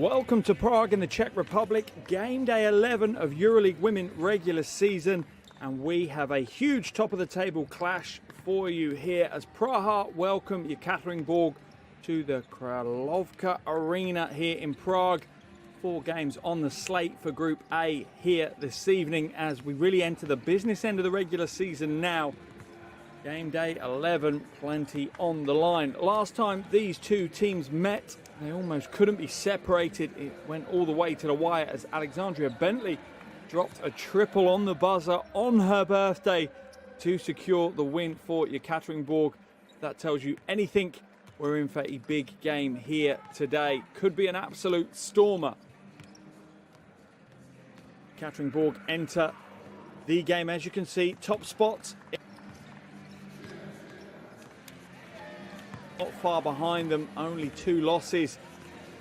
Welcome to Prague in the Czech Republic, game day 11 of EuroLeague Women regular season, and we have a huge top of the table clash for you here as Praha welcome Ekaterinburg to the Královka Arena here in Prague. 4 games on the slate for Group A here this evening as we really enter the business end of the regular season now. Game day 11, plenty on the line. Last time these two teams met, they almost couldn't be separated. It went all the way to the wire as Alexandria Bentley dropped a triple on the buzzer on her birthday to secure the win for Ekaterinburg. That tells you anything. We're in for a big game here today. Could be an absolute stormer. Ekaterinburg enter the game, as you can see, top spots. Not far behind them, only 2 losses.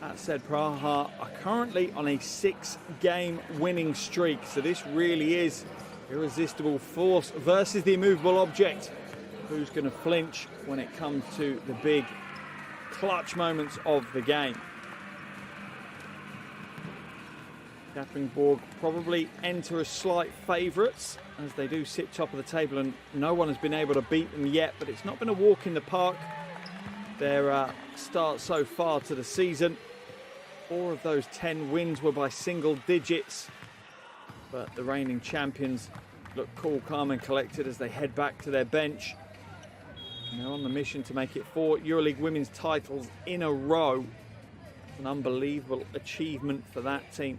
That said, Praha are currently on a 6-game winning streak. So this really is irresistible force versus the immovable object. Who's going to flinch when it comes to the big clutch moments of the game? Ekaterinburg probably enter as slight favourites as they do sit top of the table and no one has been able to beat them yet, but it's not been a walk in the park. Their start so far to the season, 4 of those 10 wins were by single digits, but the reigning champions look cool, calm and collected as they head back to their bench. And they're on the mission to make it 4 EuroLeague women's titles in a row. An unbelievable achievement for that team.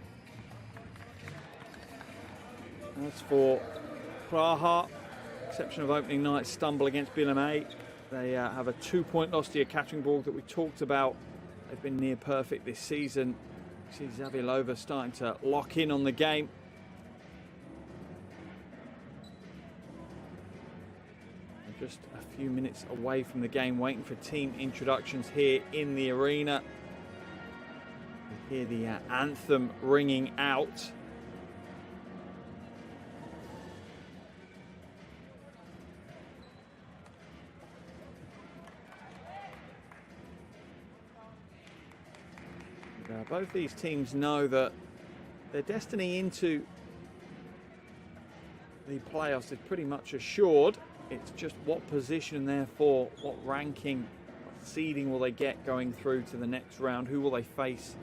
As for Praha, exception of opening night stumble against UMMC, they have a 2-point loss to Ekaterinburg that we talked about. They've been near perfect this season. You see Zavilova starting to lock in on the game. They're just a few minutes away from the game, waiting for team introductions here in the arena. You hear the anthem ringing out. Both these teams know that their destiny into the playoffs is pretty much assured. It's just what position, therefore, what ranking, what seeding will they get going through to the next round? Who will they face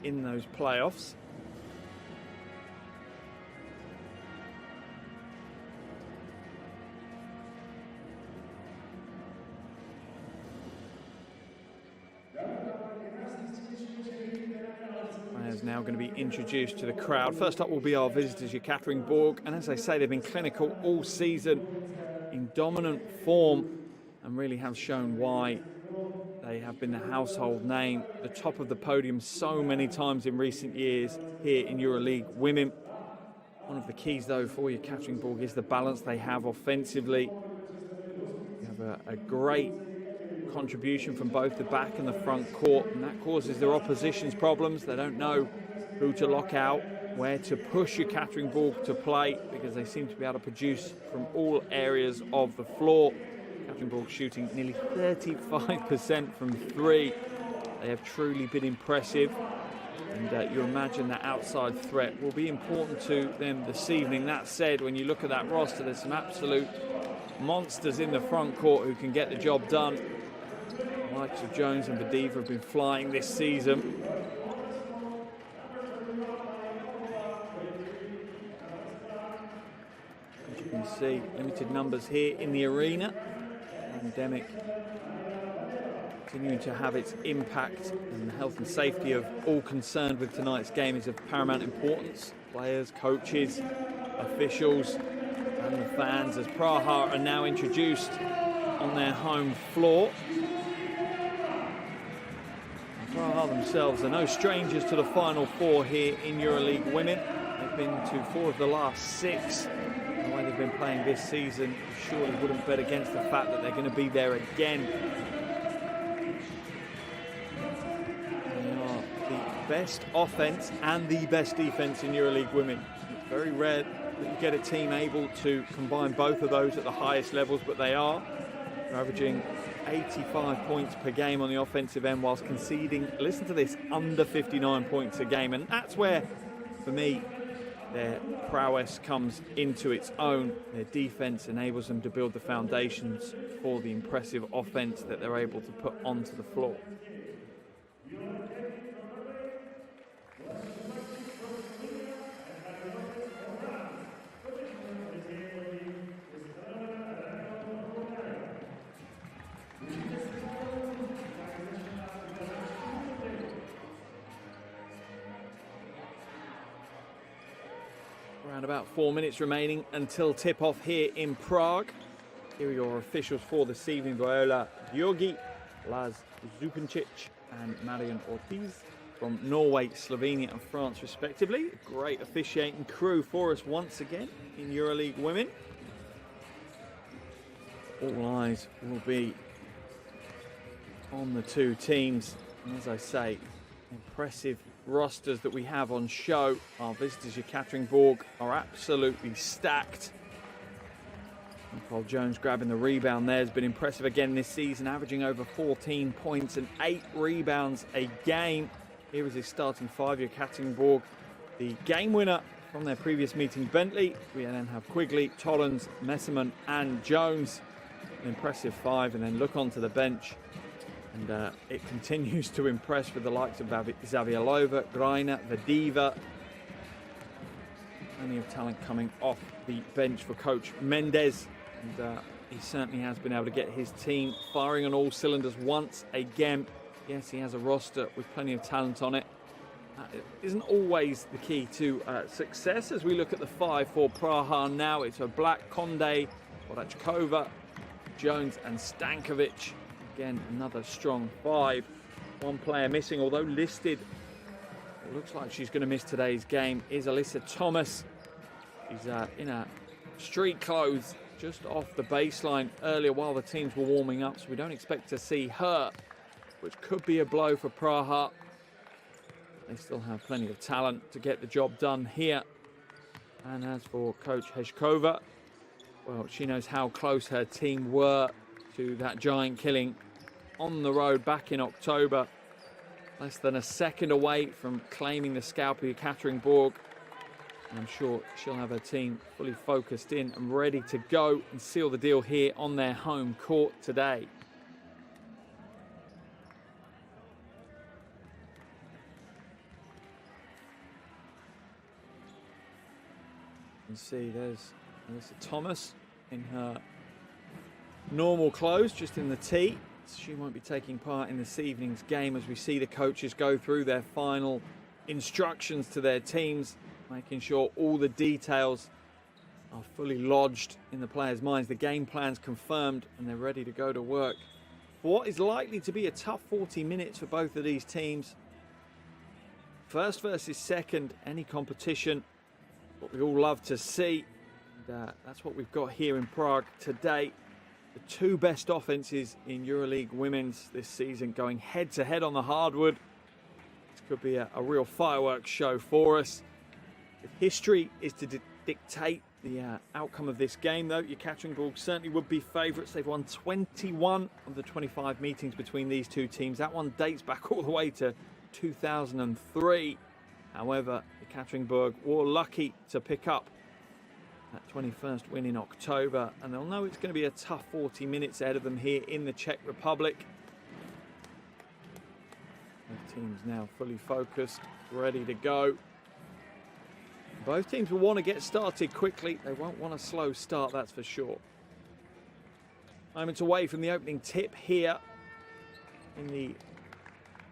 in those playoffs? Now going to be introduced to the crowd. First up will be our visitors, Ekaterinburg, and as I say, they've been clinical all season, in dominant form, and really have shown why they have been the household name, the top of the podium so many times in recent years here in EuroLeague Women. One of the keys, though, for Ekaterinburg is the balance they have offensively. They have a great contribution from both the back and the front court, and that causes their opposition's problems. They don't know who to lock out, where to push Ekaterinburg to play, because they seem to be able to produce from all areas of the floor. Ekaterinburg shooting nearly 35% from 3. They have truly been impressive, and you imagine that outside threat will be important to them this evening. That said, when you look at that roster, there's some absolute monsters in the front court who can get the job done. The likes of Jones and Vadiva have been flying this season. As you can see, limited numbers here in the arena. The pandemic continuing to have its impact, and the health and safety of all concerned with tonight's game is of paramount importance. Players, coaches, officials and the fans, as Praha are now introduced on their home floor. Praha themselves are no strangers to the Final 4 here in EuroLeague Women. They've been to 4 of the last 6. The way they've been playing this season, you surely wouldn't bet against the fact that they're going to be there again. They are the best offense and the best defense in EuroLeague Women. It's very rare that you get a team able to combine both of those at the highest levels, but they are. They're averaging 85 points per game on the offensive end whilst conceding, listen to this, under 59 points a game. And that's where, for me, their prowess comes into its own. Their defense enables them to build the foundations for the impressive offense that they're able to put onto the floor. Around about 4 minutes remaining until tip-off here in Prague. Here are your officials for this evening: Viola Georgi, Laz Zupancic and Marian Ortiz from Norway, Slovenia and France respectively. A great officiating crew for us once again in EuroLeague Women. All eyes will be on the two teams, and as I say, impressive rosters that we have on show. Our visitors, Ekaterinburg, are absolutely stacked. Nicole Jones grabbing the rebound there has been impressive again this season, averaging over 14 points and 8 rebounds a game. Here is his starting five, Ekaterinburg. The game winner from their previous meeting, Bentley. We then have Quigley, Tollins, Messerman and Jones. An impressive five, and then look onto the bench. And it continues to impress with the likes of Zavialova, Greiner, Vadiva. Plenty of talent coming off the bench for Coach Mendes. And he certainly has been able to get his team firing on all cylinders once again. Yes, he has a roster with plenty of talent on it. It isn't always the key to success. As we look at the five for Praha now, it's a Black, Conde, Vodachkova, Jones and Stankovic. Again, another strong five. One player missing, although listed. It looks like she's going to miss today's game, is Alyssa Thomas. She's in her street clothes just off the baseline earlier while the teams were warming up, so we don't expect to see her, which could be a blow for Praha. They still have plenty of talent to get the job done here. And as for Coach Heshkova, well, she knows how close her team were to that giant killing on the road back in October. Less than a second away from claiming the scalp of Ekaterinburg. I'm sure she'll have her team fully focused in and ready to go and seal the deal here on their home court today. You can see there's Alyssa Thomas in her normal clothes, just in the tee. She won't be taking part in this evening's game as we see the coaches go through their final instructions to their teams, making sure all the details are fully lodged in the players' minds. The game plan's confirmed and they're ready to go to work for what is likely to be a tough 40 minutes for both of these teams. First versus second, any competition, what we all love to see. And, that's what we've got here in Prague today. The two best offenses in EuroLeague Women's this season going head-to-head on the hardwood. This could be a real fireworks show for us. If history is to dictate the outcome of this game, though, Ekaterinburg certainly would be favourites. They've won 21 of the 25 meetings between these two teams. That one dates back all the way to 2003. However, Ekaterinburg were lucky to pick up that 21st win in October, and they'll know it's going to be a tough 40 minutes ahead of them here in the Czech Republic. Both teams now fully focused, ready to go. Both teams will want to get started quickly. They won't want a slow start, that's for sure. Moments away from the opening tip here in the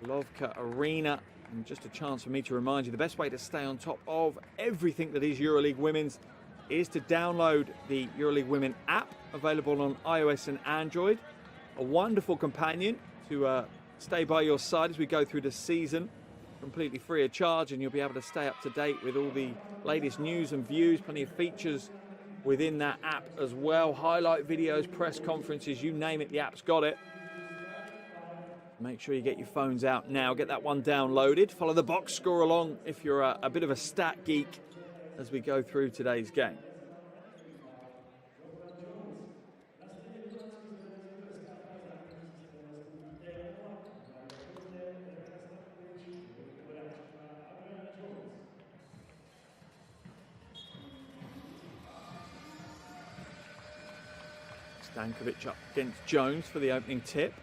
Lovka Arena. And just a chance for me to remind you, the best way to stay on top of everything that is EuroLeague Women's is to download the EuroLeague Women app, available on iOS and Android. A wonderful companion to stay by your side as we go through the season, completely free of charge, and you'll be able to stay up to date with all the latest news and views, plenty of features within that app as well. Highlight videos, press conferences, you name it, the app's got it. Make sure you get your phones out now, get that one downloaded. Follow the box score along if you're a bit of a stat geek as we go through today's game. Stankovic up against Jones for the opening tip.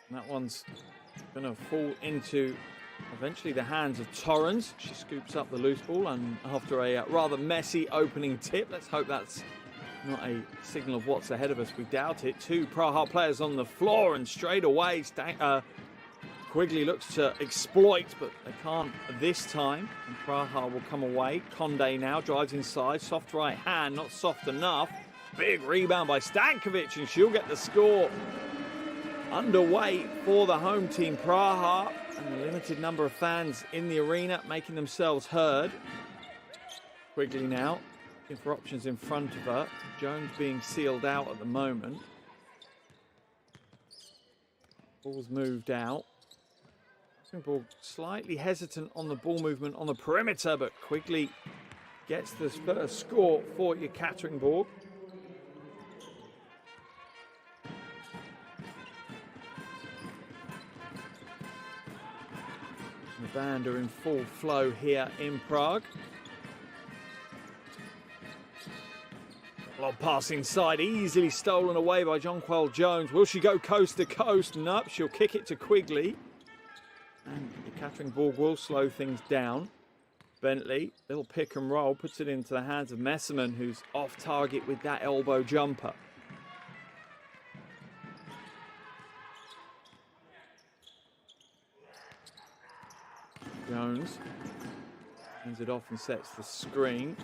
And that one's going to fall into eventually the hands of Torrens. She scoops up the loose ball, and after a rather messy opening tip, let's hope that's not a signal of what's ahead of us. We doubt it. Two Praha players on the floor, and straight away Quigley looks to exploit, but they can't this time. And Praha will come away. Conde now drives inside. Soft right hand, not soft enough. Big rebound by Stankovic, and she'll get the score. Underway for the home team, Praha, and a limited number of fans in the arena making themselves heard. Quigley now looking for options in front of her. Jones being sealed out at the moment. Ball's moved out. Ball slightly hesitant on the ball movement on the perimeter, but Quigley gets the first score for Ekaterinburg. The band are in full flow here in Prague. Lob pass inside, easily stolen away by Jonquil Jones. Will she go coast to coast? Nope, she'll kick it to Quigley. And Ekaterinburg will slow things down. Bentley, little pick and roll, puts it into the hands of Messerman, who's off target with that elbow jumper. Jones hands it off and sets the screen.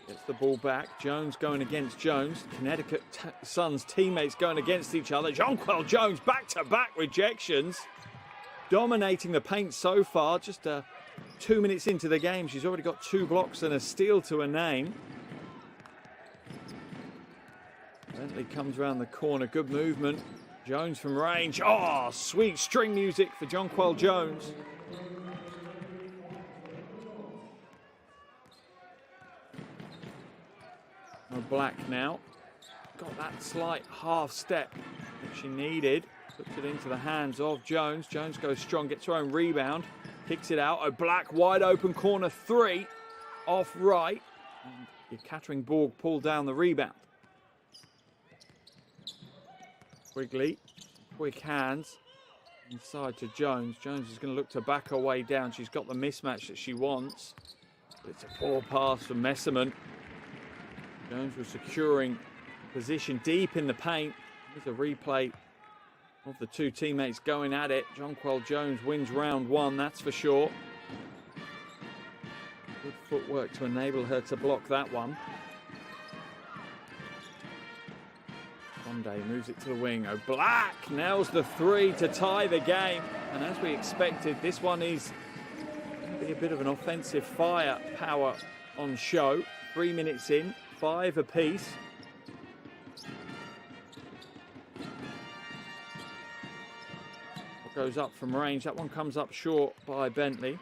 Gets the ball back. Jones going against Jones. Connecticut Suns teammates going against each other. Jonquil Jones back-to-back rejections. Dominating the paint so far. Just 2 minutes into the game, she's already got 2 blocks and a steal to her name. Bentley comes around the corner. Good movement. Jones from range. Oh, sweet string music for Jonquil Jones. Black now. Got that slight half step that she needed. Puts it into the hands of Jones. Jones goes strong, gets her own rebound. Kicks it out. Black wide open corner 3. Off right. And Ekaterinburg pulled down the rebound. Quigley. Quick hands. Inside to Jones. Jones is going to look to back her way down. She's got the mismatch that she wants. It's a poor pass from Messerman. Jones was securing position deep in the paint. Here's a replay of the two teammates going at it. Jonquil Jones wins round 1, that's for sure. Good footwork to enable her to block that one. Conde moves it to the wing. Black nails the 3 to tie the game. And as we expected, this one is going to be a bit of an offensive firepower on show. 3 minutes in. 5 apiece. Goes up from range. That one comes up short by Bentley.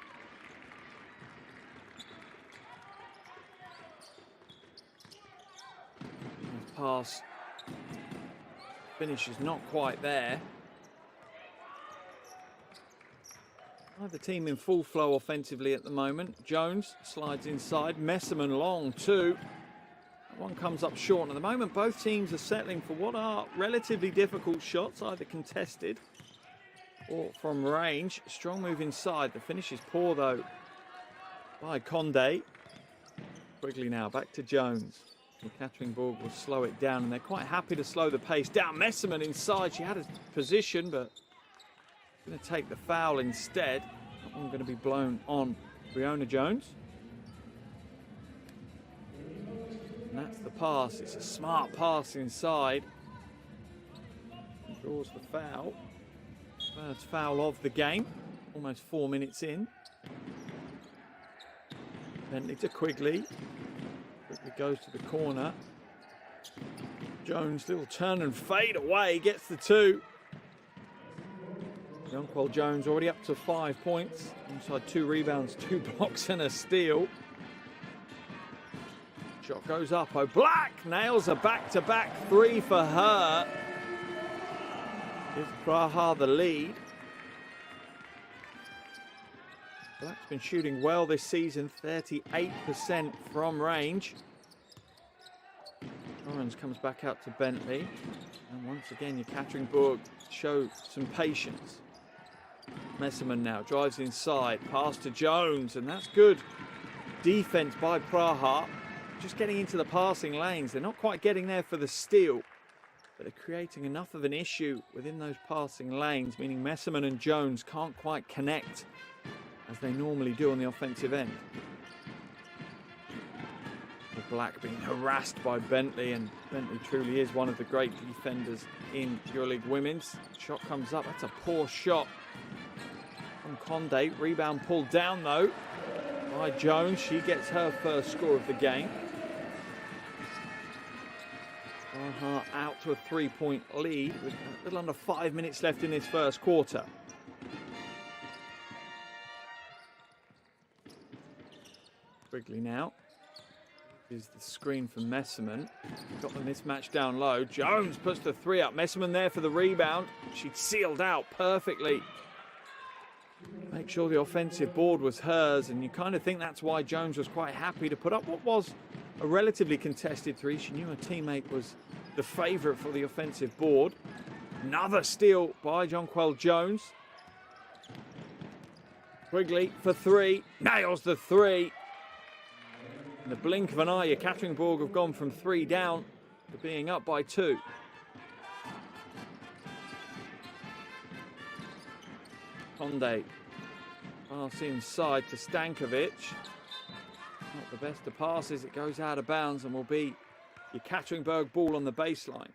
Pass. Finish is not quite there. Either team in full flow offensively at the moment. Jones slides inside. Messerman long 2. One comes up short, and at the moment both teams are settling for what are relatively difficult shots, either contested or from range. Strong move inside. The finish is poor though by Conde. Quigley now back to Jones. Ekaterinburg will slow it down, and they're quite happy to slow the pace down. Messerman inside. She had a position, but going to take the foul instead. That one going to be blown on Brionna Jones. And that's the pass. It's a smart pass inside. Draws the foul. First foul of the game. Almost 4 minutes in. Bentley to Quigley. Quigley goes to the corner. Jones, little turn and fade away. Gets the 2. Jonquil Jones already up to 5 points. Inside 2 rebounds, 2 blocks and a steal. Shot goes up. Black nails a back-to-back 3 for her. Gives Praha the lead. Black's been shooting well this season, 38% from range. Torrens comes back out to Bentley. And once again, Ekaterinburg show some patience. Messerman now drives inside, pass to Jones, and that's good defense by Praha. Just getting into the passing lanes. They're not quite getting there for the steal, but they're creating enough of an issue within those passing lanes, meaning Messerman and Jones can't quite connect as they normally do on the offensive end. Black being harassed by Bentley, and Bentley truly is one of the great defenders in EuroLeague Women's. Shot comes up, that's a poor shot from Conde. Rebound pulled down though by Jones. She gets her first score of the game. Out to a 3-point lead with a little under 5 minutes left in this first quarter. Quigley now is the screen from Messerman. Got the mismatch down low. Jones puts the three up. Messerman there for the rebound. She'd sealed out perfectly. Make sure the offensive board was hers, and you kind of think that's why Jones was quite happy to put up what was a relatively contested three. She knew her teammate was the favourite for the offensive board. Another steal by Jonquel Jones. Quigley for three. Nails the three. In the blink of an eye, Ekaterinburg have gone from 3 down to being up by 2. Conde pass inside to Stankovic. Not the best of passes, it goes out of bounds and will be Ekaterinburg ball on the baseline.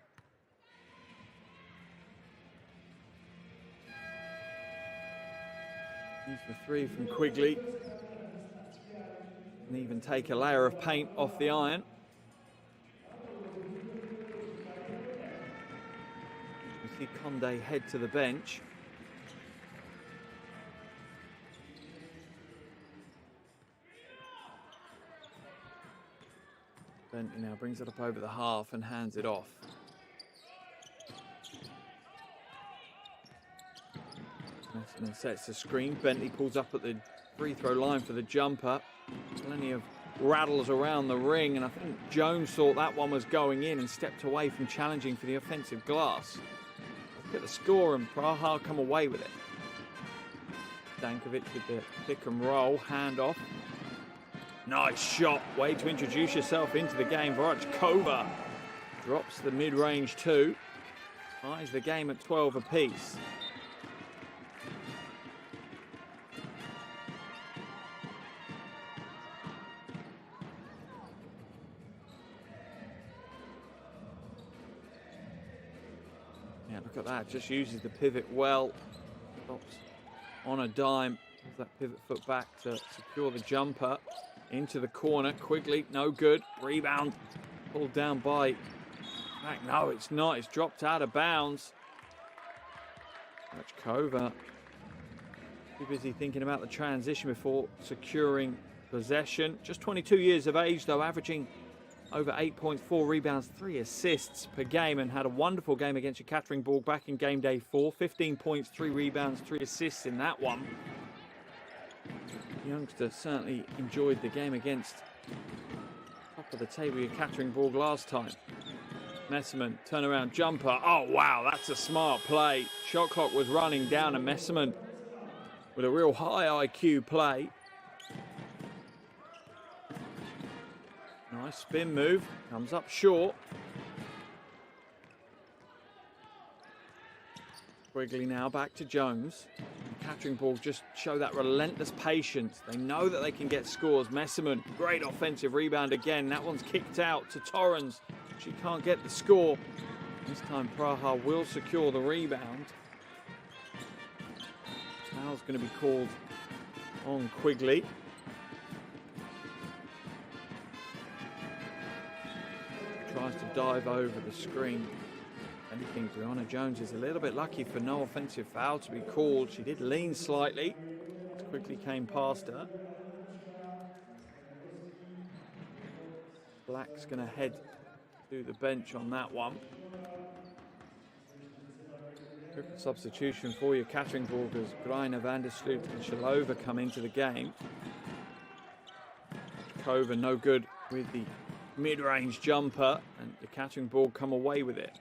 Here's the three from Quigley. And even take a layer of paint off the iron. We see Conde head to the bench. Bentley now brings it up over the half and hands it off. Messerman sets the screen. Bentley pulls up at the free throw line for the jumper. Plenty of rattles around the ring, and I think Jones thought that one was going in and stepped away from challenging for the offensive glass. Look at the score, and Praha come away with it. Stankovic with the pick and roll, handoff. Nice shot, way to introduce yourself into the game. Vorachkova drops the mid-range two. Ties the game at 12 apiece. Yeah, look at that, just uses the pivot well. Stops on a dime, pulls that pivot foot back to secure the jumper. Into the corner, Quigley, no good. Rebound pulled down by Mac. No, it's not. It's dropped out of bounds. Vorachkova too busy thinking about the transition before securing possession. Just 22 years of age, though, averaging over 8.4 rebounds, 3 assists per game, and had a wonderful game against Ekaterinburg back in game day 4. 15 points, 3 rebounds, 3 assists in that one. The youngster certainly enjoyed the game against top of the table Ekaterinburg last time. Messerman, turnaround jumper. Oh, wow, that's a smart play. Shot clock was running down, and Messerman with a real high IQ play. Nice spin move, comes up short. Quigley now back to Jones. Ekaterinburg just show that relentless patience. They know that they can get scores. Messerman, great offensive rebound again. That one's kicked out to Torrens. She can't get the score. This time Praha will secure the rebound. Foul's going to be called on Quigley. Tries to dive over the screen. Anything, Brianna Jones is a little bit lucky for no offensive foul to be called. She did lean slightly. Quickly came past her. Black's going to head to the bench on that one. Triple substitution for you, Ekaterinburg, as Greiner, Van der Sloot and Shalova come into the game. Kova no good with the mid-range jumper, and Ekaterinburg come away with it.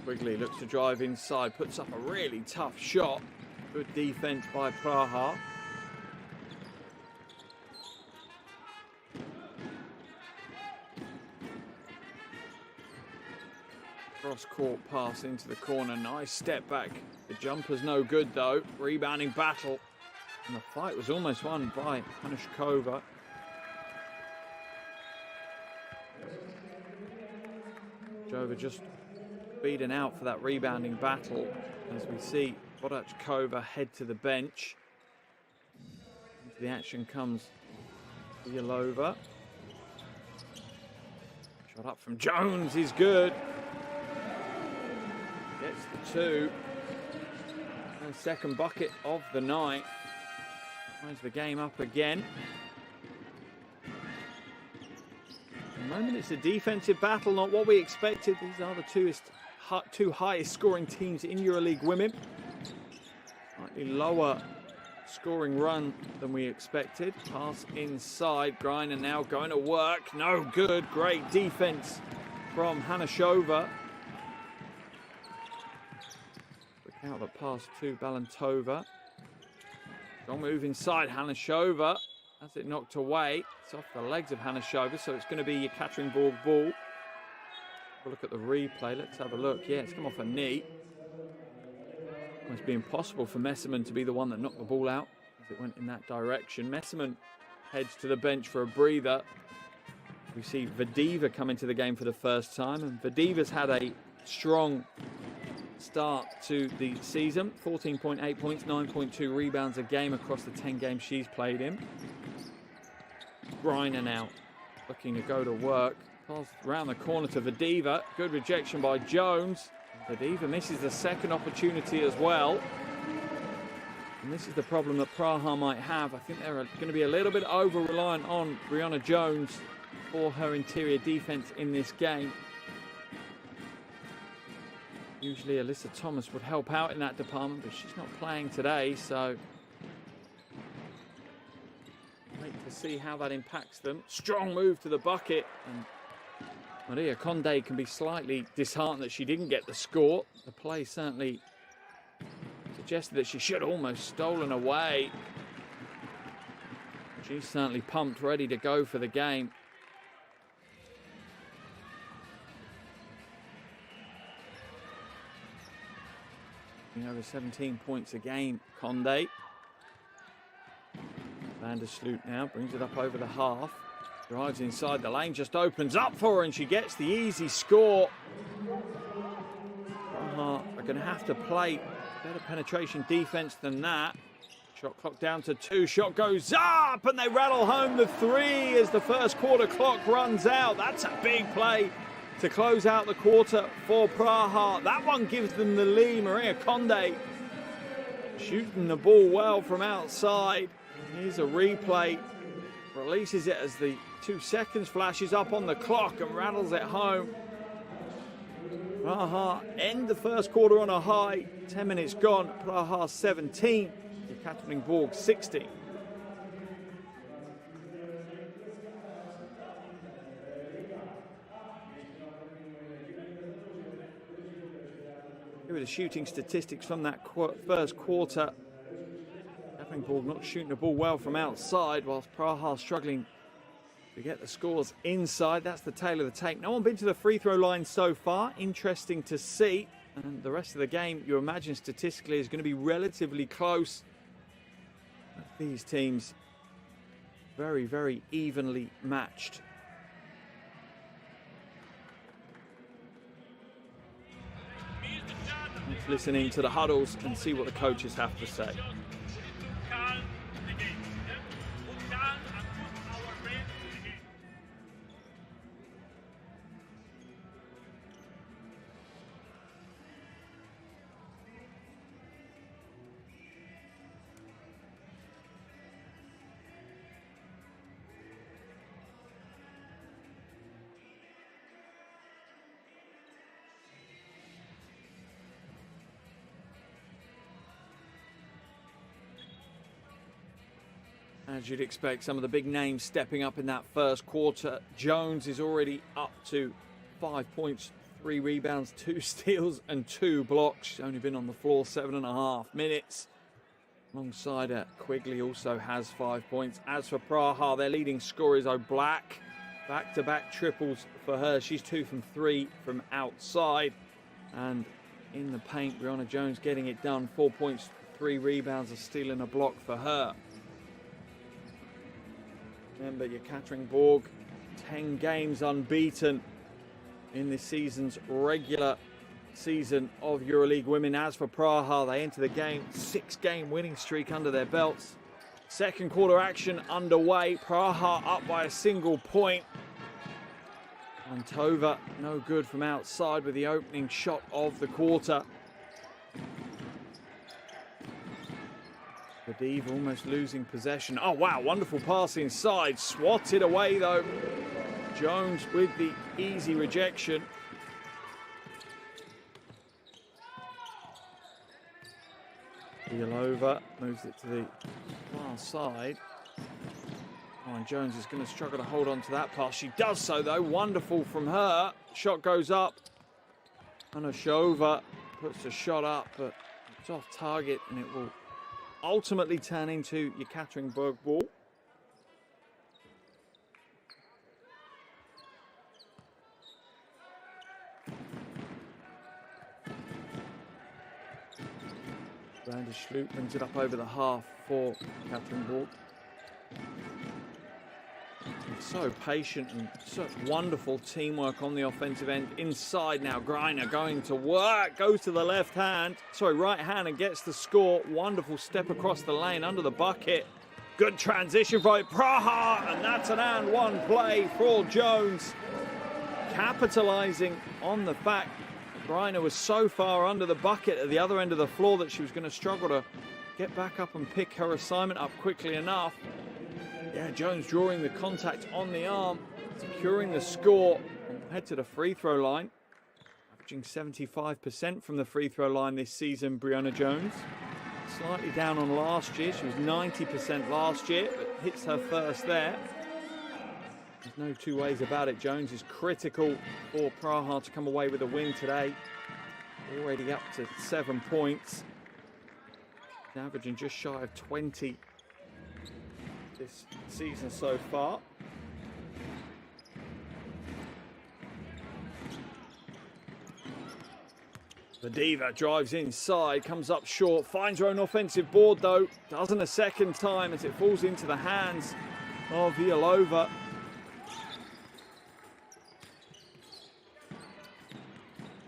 Quigley looks to drive inside, puts up a really tough shot. Good defense by Praha. Cross-court pass into the corner. Nice step back. The jumper's no good, though. Rebounding battle. And the fight was almost won by Hanushkova. Jova just beaten out for that rebounding battle as we see Vodachkova head to the bench. Into the action comes Yalova. Shot up from Jones is good. Gets the two. And second bucket of the night. Ties the game up again. At the moment it's a defensive battle, not what we expected. These are the two highest scoring teams in EuroLeague women. Slightly lower scoring run than we expected. Pass inside. Greiner now going to work. No good. Great defense from Hanushkova. Quick out the pass to Balantova. Strong move inside. Hanushkova has it knocked away. It's off the legs of Hanushkova, so it's going to be Ekaterinburg ball. We'll look at the replay. Let's have a look. Yeah, it's come off a knee. Must be impossible for Messerman to be the one that knocked the ball out as it went in that direction. Messerman heads to the bench for a breather. We see Vadiva come into the game for the first time, and Vadiva's had a strong start to the season. 14.8 points, 9.2 rebounds a game across the 10 games she's played in. Greiner now looking to go to work. Pass around the corner to Vadiva. Good rejection by Jones. Vadiva misses the second opportunity as well. And this is the problem that Praha might have. I think they're going to be a little bit over-reliant on Brianna Jones for her interior defense in this game. Usually Alyssa Thomas would help out in that department, but she's not playing today, so wait to see how that impacts them. Strong move to the bucket, and Maria Conde can be slightly disheartened that she didn't get the score. The play certainly suggested that she should have almost stolen away. She's certainly pumped, ready to go for the game. Over 17 points a game, Conde. Van der Sloot now brings it up over the half. Drives inside the lane, just opens up for her, and she gets the easy score. Praha are going to have to play better penetration defense than that. Shot clock down to 2. Shot goes up, and they rattle home the 3 as the first quarter clock runs out. That's a big play to close out the quarter for Praha. That one gives them the lead. Maria Conde shooting the ball well from outside. Here's a replay. Releases it as the 2 seconds flashes up on the clock and rattles it home. Praha end the first quarter on a high. 10 minutes gone. Praha 17. Ekaterinburg 16. Here are the shooting statistics from that first quarter. Ekaterinburg not shooting the ball well from outside, whilst Praha struggling to get the scores inside. That's the tail of the tape. No one been to the free throw line so far. Interesting to see. And the rest of the game, you imagine statistically, is going to be relatively close. These teams very, very evenly matched. Let's listen in to the huddles and see what the coaches have to say. As you'd expect, some of the big names stepping up in that first quarter. Jones is already up to 5 points, 3 rebounds, 2 steals and 2 blocks. She's only been on the floor 7.5 minutes. Alongside her, Quigley also has 5 points. As for Praha, their leading scorer is O'Black. Back-to-back triples for her. She's 2 from 3 from outside. And in the paint, Brionna Jones getting it done. 4 points, 3 rebounds, a steal and a block for her. Remember, Ekaterinburg, 10 games unbeaten in this season's regular season of EuroLeague Women. As for Praha, they enter the game, 6-game winning streak under their belts. Second quarter action underway. Praha up by a single point. Antova no good from outside with the opening shot of the quarter. Badiv almost losing possession. Oh wow, wonderful pass inside. Swatted away though. Jones with the easy rejection. Ilova moves it to the far side. Oh, and Jones is going to struggle to hold on to that pass. She does so though. Wonderful from her. Shot goes up. Anashova puts a shot up, but it's off target and it will ultimately turn into Ekaterinburg ball. Brandon Schlup brings it up over the half for Ekaterinburg. So patient and such wonderful teamwork on the offensive end. Inside now, Greiner going to work, goes to the right hand and gets the score. Wonderful step across the lane under the bucket. Good transition for Praha, and that's an and one play for Jones. Capitalizing on the fact Greiner was so far under the bucket at the other end of the floor that she was going to struggle to get back up and pick her assignment up quickly enough. Yeah, Jones drawing the contact on the arm, securing the score, and head to the free throw line. Averaging 75% from the free throw line this season, Brionna Jones. Slightly down on last year. She was 90% last year, but hits her first there. There's no two ways about it. Jones is critical for Praha to come away with a win today. Already up to 7 points. She's averaging just shy of 20 this season so far. The Diva drives inside, comes up short, finds her own offensive board though, doesn't a second time as it falls into the hands of Ilova.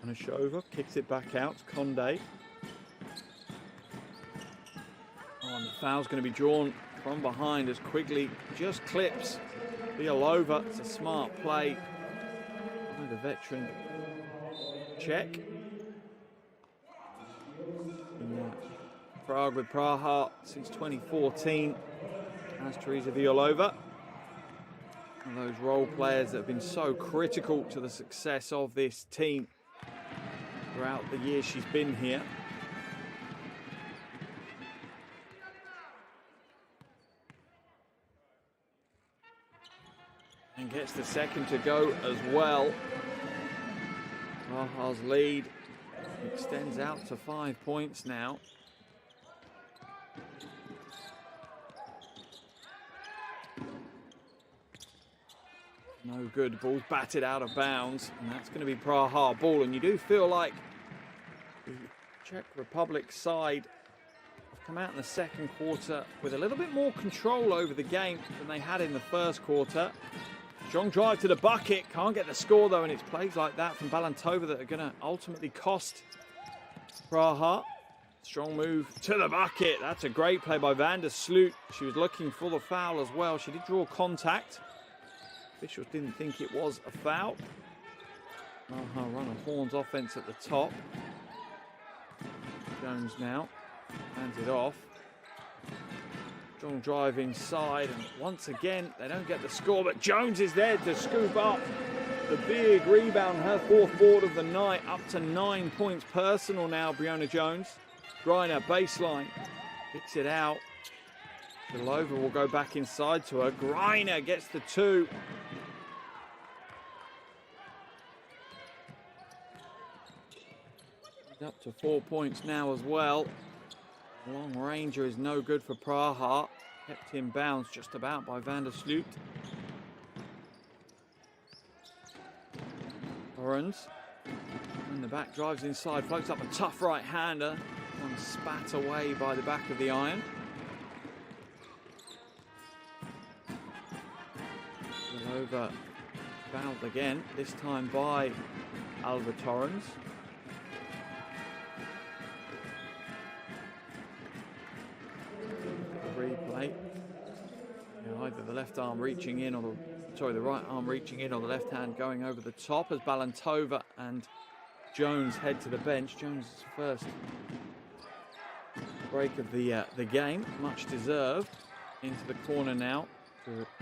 Anashova kicks it back out to Conde. Oh, and the foul's going to be drawn from behind as Quigley just clips Ilova. It's a smart play by the veteran Czech. Prague with Praha since 2014 as Teresa Ilova. One of those role players that have been so critical to the success of this team throughout the years she's been here. And gets the second to go as well. Praha's lead extends out to 5 points now. No good, ball's batted out of bounds, and that's going to be Praha ball. And you do feel like the Czech Republic side have come out in the second quarter with a little bit more control over the game than they had in the first quarter. Strong drive to the bucket, can't get the score though, and it's plays like that from Balantova that are going to ultimately cost Praha. Strong move to the bucket. That's a great play by Van der Sloot. She was looking for the foul as well. She did draw contact. Officials didn't think it was a foul. Praha run a Horns offense at the top. Jones now hands it off. Strong drive inside, and once again they don't get the score, but Jones is there to scoop up the big rebound, her fourth board of the night, up to 9 points personal now. Brionna Jones, Greiner baseline, picks it out. Belova will go back inside to her. Greiner gets the 2. Up to 4 points now as well. Long ranger is no good for Praha. Kept in bounds just about by Van der Sloot. Torrens in the back, drives inside, floats up a tough right-hander. One spat away by the back of the iron. Belova fouled again, this time by Alva Torrens. Replay. Either the left arm reaching in or the right arm reaching in, or the left hand going over the top as Balantova and Jones head to the bench. Jones' first break of the game, much deserved. Into the corner now.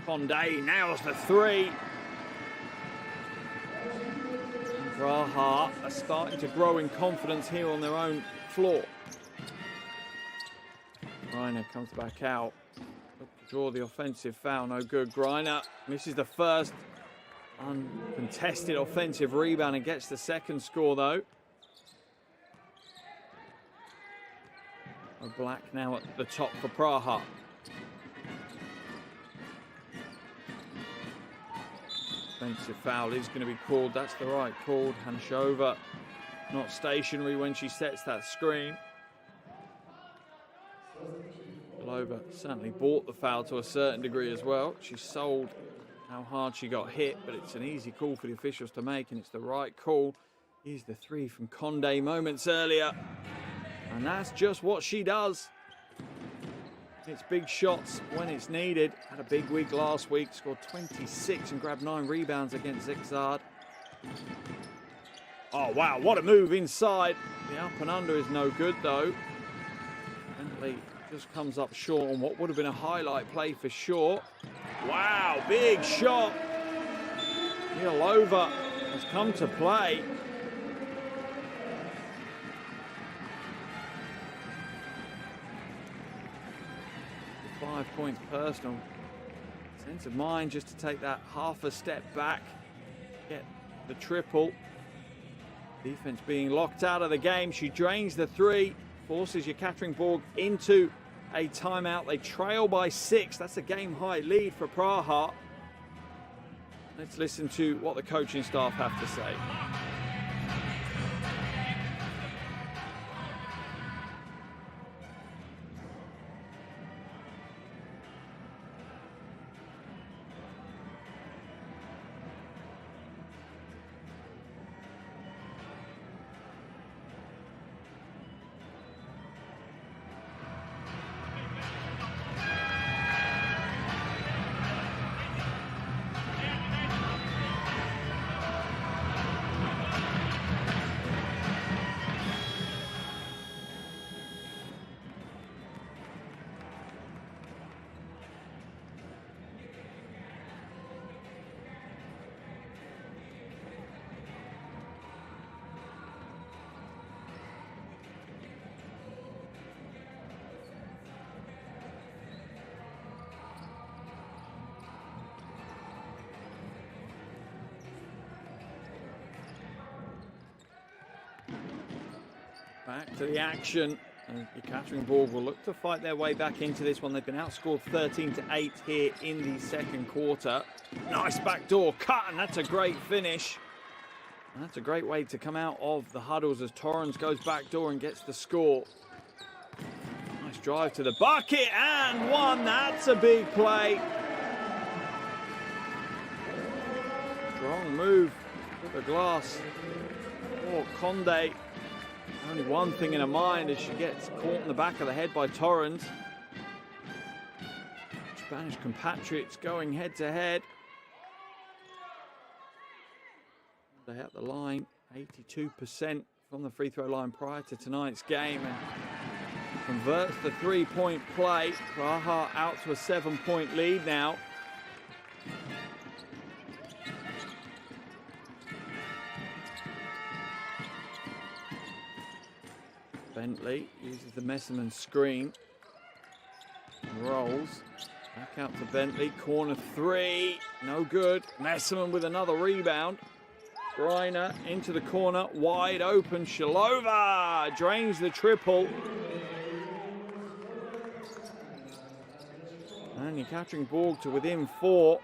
Condé nails the 3. Praha are starting to grow in confidence here on their own floor. Greiner comes back out. Draw the offensive foul, no good. Greiner misses the first uncontested offensive rebound and gets the second score though. Black now at the top for Praha. Offensive foul is going to be called. That's the right call. Hanshova not stationary when she sets that screen. Belova certainly bought the foul to a certain degree as well. She sold how hard she got hit, but it's an easy call for the officials to make, and it's the right call. Here's the 3 from Condé moments earlier, and that's just what she does. It's big shots when it's needed. Had a big week last week, scored 26 and grabbed 9 rebounds against Zexard. Oh wow, what a move inside. The up and under is no good though. Bentley just comes up short on what would have been a highlight play for sure. Wow, big shot. EuroLeague has come to play. .5 points personal. Sense of mind just to take that half a step back, get the triple. Defense being locked out of the game. She drains the 3, forces Ekaterinburg into a timeout. They trail by 6. That's a game high lead for Praha. Let's listen to what the coaching staff have to say. Back to the action, and Ekaterinburg will look to fight their way back into this one. They've been outscored 13-8 here in the second quarter. Nice backdoor cut, and that's a great finish. And that's a great way to come out of the huddles as Torrens goes backdoor and gets the score. Nice drive to the bucket, and one. That's a big play. Strong move to the glass for Condé. Only one thing in her mind as she gets caught in the back of the head by Torrens. Spanish compatriots going head to head. They at the line, 82% from the free throw line prior to tonight's game, and converts the 3-point play. Praha out to a 7-point lead now. Bentley uses the Messerman screen. rolls. Back out to Bentley. Corner three. No good. Messerman with another rebound. Greiner into the corner. Wide open. Shalova drains the triple. And Ekaterinburg to within 4.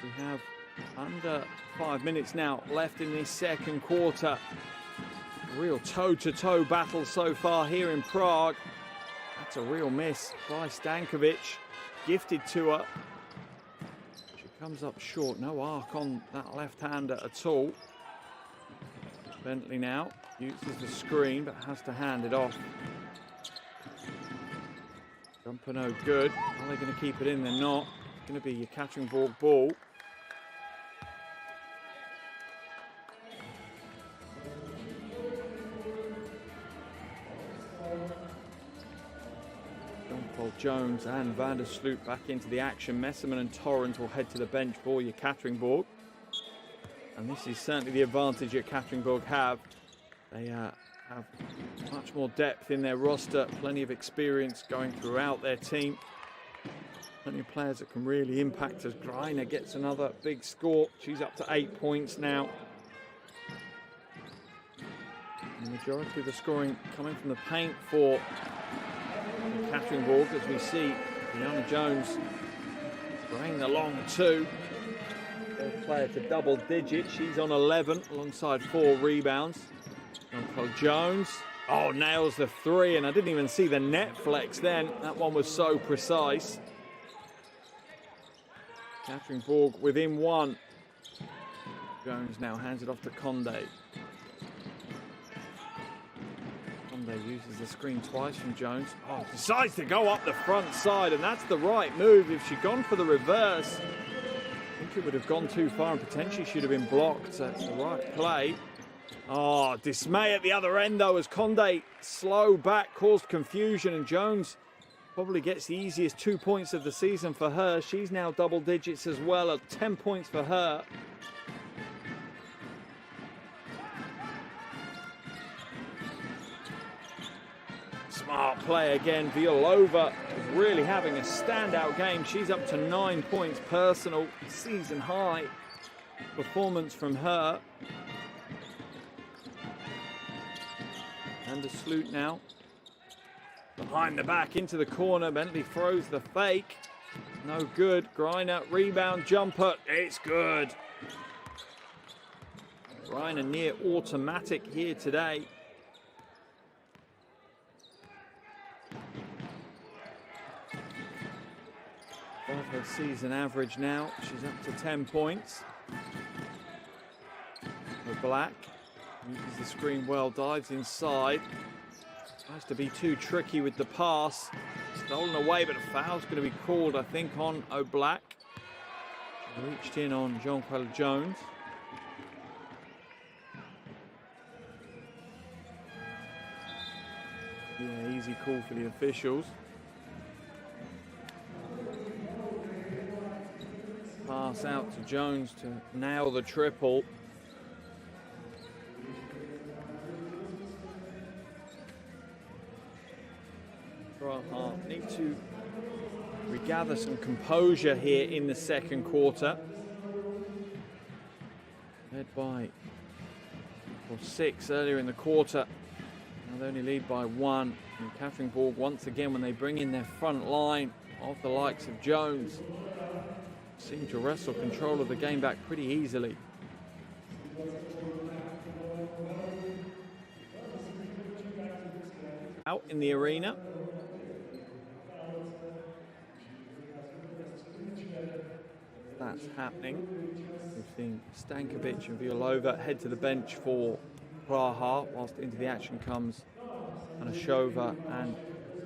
We have under 5 minutes now left in this second quarter. A real toe-to-toe battle so far here in Prague. That's a real miss by Stankovic. Gifted to her. She comes up short. No arc on that left-hander at all. Bentley now uses the screen but has to hand it off. Jumper no good. Are they going to keep it in? They're not. It's going to be Ekaterinburg ball. Jones and Van der Sloot back into the action. Messerman and Torrens will head to the bench for Ekaterinburg. And this is certainly the advantage Ekaterinburg have. They have much more depth in their roster, plenty of experience going throughout their team. Plenty of players that can really impact as Greiner gets another big score. She's up to 8 points now. The majority of the scoring coming from the paint for Ekaterinburg, as we see Brianna Jones bringing the long 2. Third player to double digits. She's on 11 alongside 4 rebounds. Jean-Paul Jones. Oh, nails the 3, and I didn't even see the net flex then. That one was so precise. Ekaterinburg within 1. Jones now hands it off to Conde. Uses the screen twice from Jones. Oh, decides to go up the front side, and that's the right move. If she'd gone for the reverse, I think it would have gone too far and potentially should have been blocked. So it's the right play. Oh, dismay at the other end though, as Conde slow back caused confusion, and Jones probably gets the easiest 2 points of the season for her. She's now double digits as well at 10 points for her. Smart play again. Violova is really having a standout game. She's up to 9 points personal, season high performance from her. And the Sloot now behind the back into the corner. Bentley throws the fake. No good. Greiner rebound jumper. It's good. Greiner near automatic here today. Above her season average now. She's up to 10 points. The Black uses the screen well, dives inside. Tries to be too tricky with the pass. Stolen away, but a foul's going to be called, I think, on O'Black. Reached in on Jean-Paul Jones. Yeah, easy call for the officials. Pass out to Jones to nail the triple. Praha need to regather some composure here in the second quarter. Led by 6 earlier in the quarter. Now they only lead by 1. And Ekaterinburg once again, when they bring in their front line of the likes of Jones, seem to wrestle control of the game back pretty easily. Out in the arena. That's happening. We've seen Stankovic and Violova head to the bench for Praha, whilst into the action comes Anashova and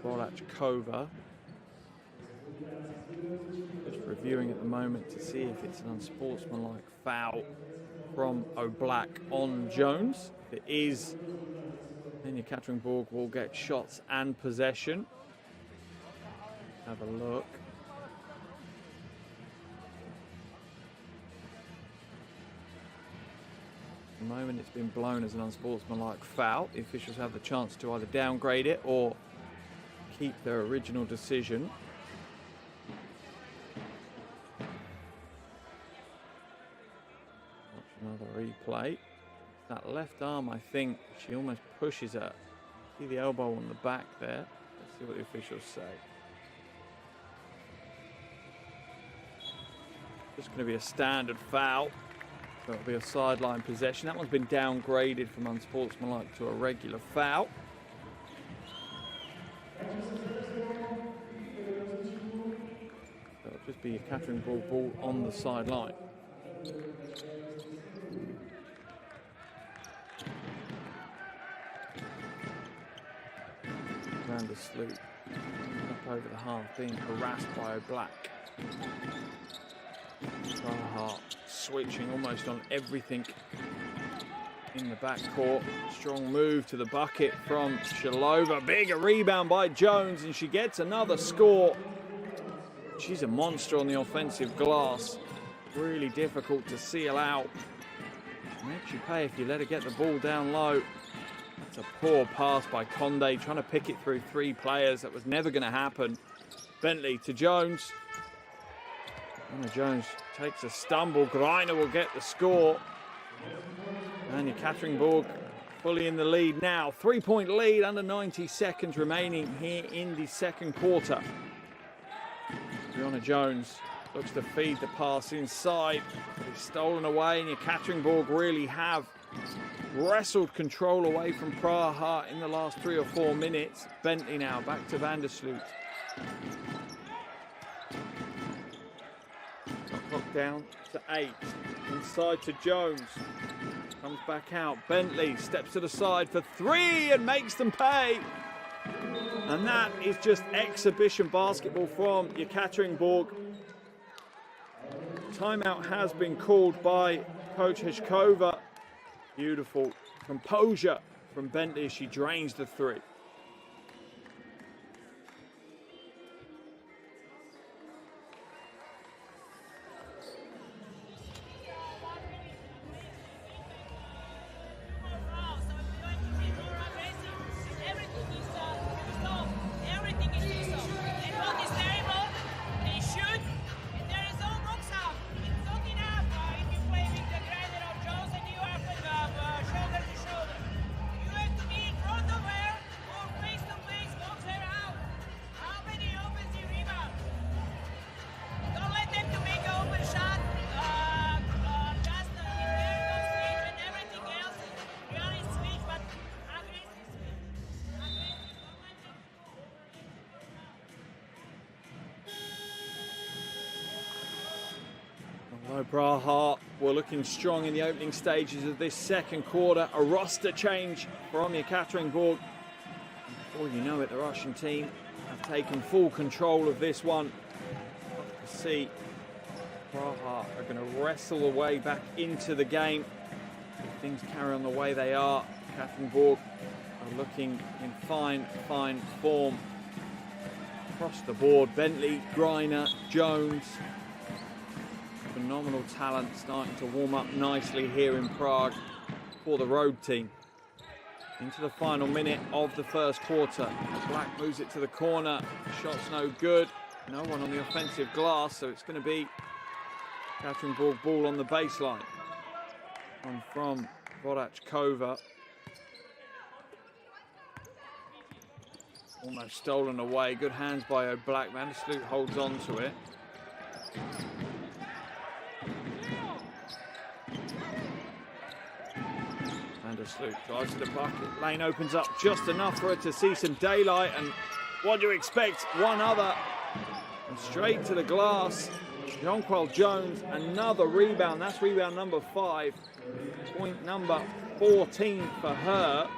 Borachkova. Just reviewing at the moment to see if it's an unsportsmanlike foul from O'Black on Jones. If it is, then Ekaterinburg will get shots and possession. Have a look. At the moment it's been blown as an unsportsmanlike foul. The officials have the chance to either downgrade it or keep their original decision. left arm, I think. She almost pushes her. See the elbow on the back there. Let's see what the officials say. Just going to be a standard foul. So it'll be a sideline possession. That one's been downgraded from unsportsmanlike to a regular foul. It'll just be a Ekaterinburg ball on the sideline. Sloot up over the half, being harassed by O'Black. Praha switching almost on everything in the backcourt. Strong move to the bucket from Shalova. Bigger rebound by Jones, and she gets another score. She's a monster on the offensive glass. Really difficult to seal out. She makes you pay if you let her get the ball down low. That's a poor pass by Conde, trying to pick it through three players. That was never going to happen. Bentley to Jones. Anna Jones takes a stumble. Greiner will get the score. And Ekaterinburg fully in the lead now. 3-point lead, under 90 seconds remaining here in the second quarter. Brianna Jones looks to feed the pass inside. It's stolen away, and Ekaterinburg really have wrestled control away from Praha in the last 3 or 4 minutes. Bentley now back to Van der Sloot. Clock down to 8. Inside to Jones. Comes back out. Bentley steps to the side for 3 and makes them pay. And that is just exhibition basketball from Ekaterinburg. Timeout has been called by Coach Hishkova. Beautiful composure from Bentley as she drains the 3. Praha were looking strong in the opening stages of this second quarter. A roster change from Ekaterinburg. Before you know it, the Russian team have taken full control of this one. To see Praha are going to wrestle their way back into the game. If things carry on the way they are, Ekaterinburg are looking in fine form across the board. Bentley, Greiner, Jones. Phenomenal talent starting to warm up nicely here in Prague for the road team. Into the final minute of the first quarter. Black moves it to the corner. Shot's no good. No one on the offensive glass, so it's going to be Ekaterinburg ball on the baseline. From Vodachkova. Almost stolen away. Good hands by O'Black. Van der Sloot holds on to it. Van der Sloot drives to the bucket. Lane opens up just enough for her to see some daylight. And what do you expect? One other. And straight to the glass. Jonquil Jones, another rebound. That's rebound number 5. Point number 14 for her.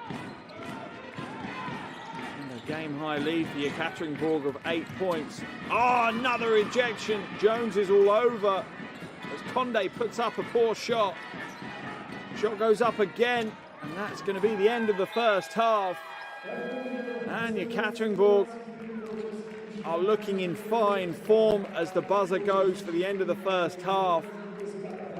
And a game-high lead for Ekaterinburg of 8 points. Oh, another ejection. Jones is all over as Conde puts up a poor shot. Shot goes up again, and that's going to be the end of the first half. And Ekaterinburg are looking in fine form as the buzzer goes for the end of the first half.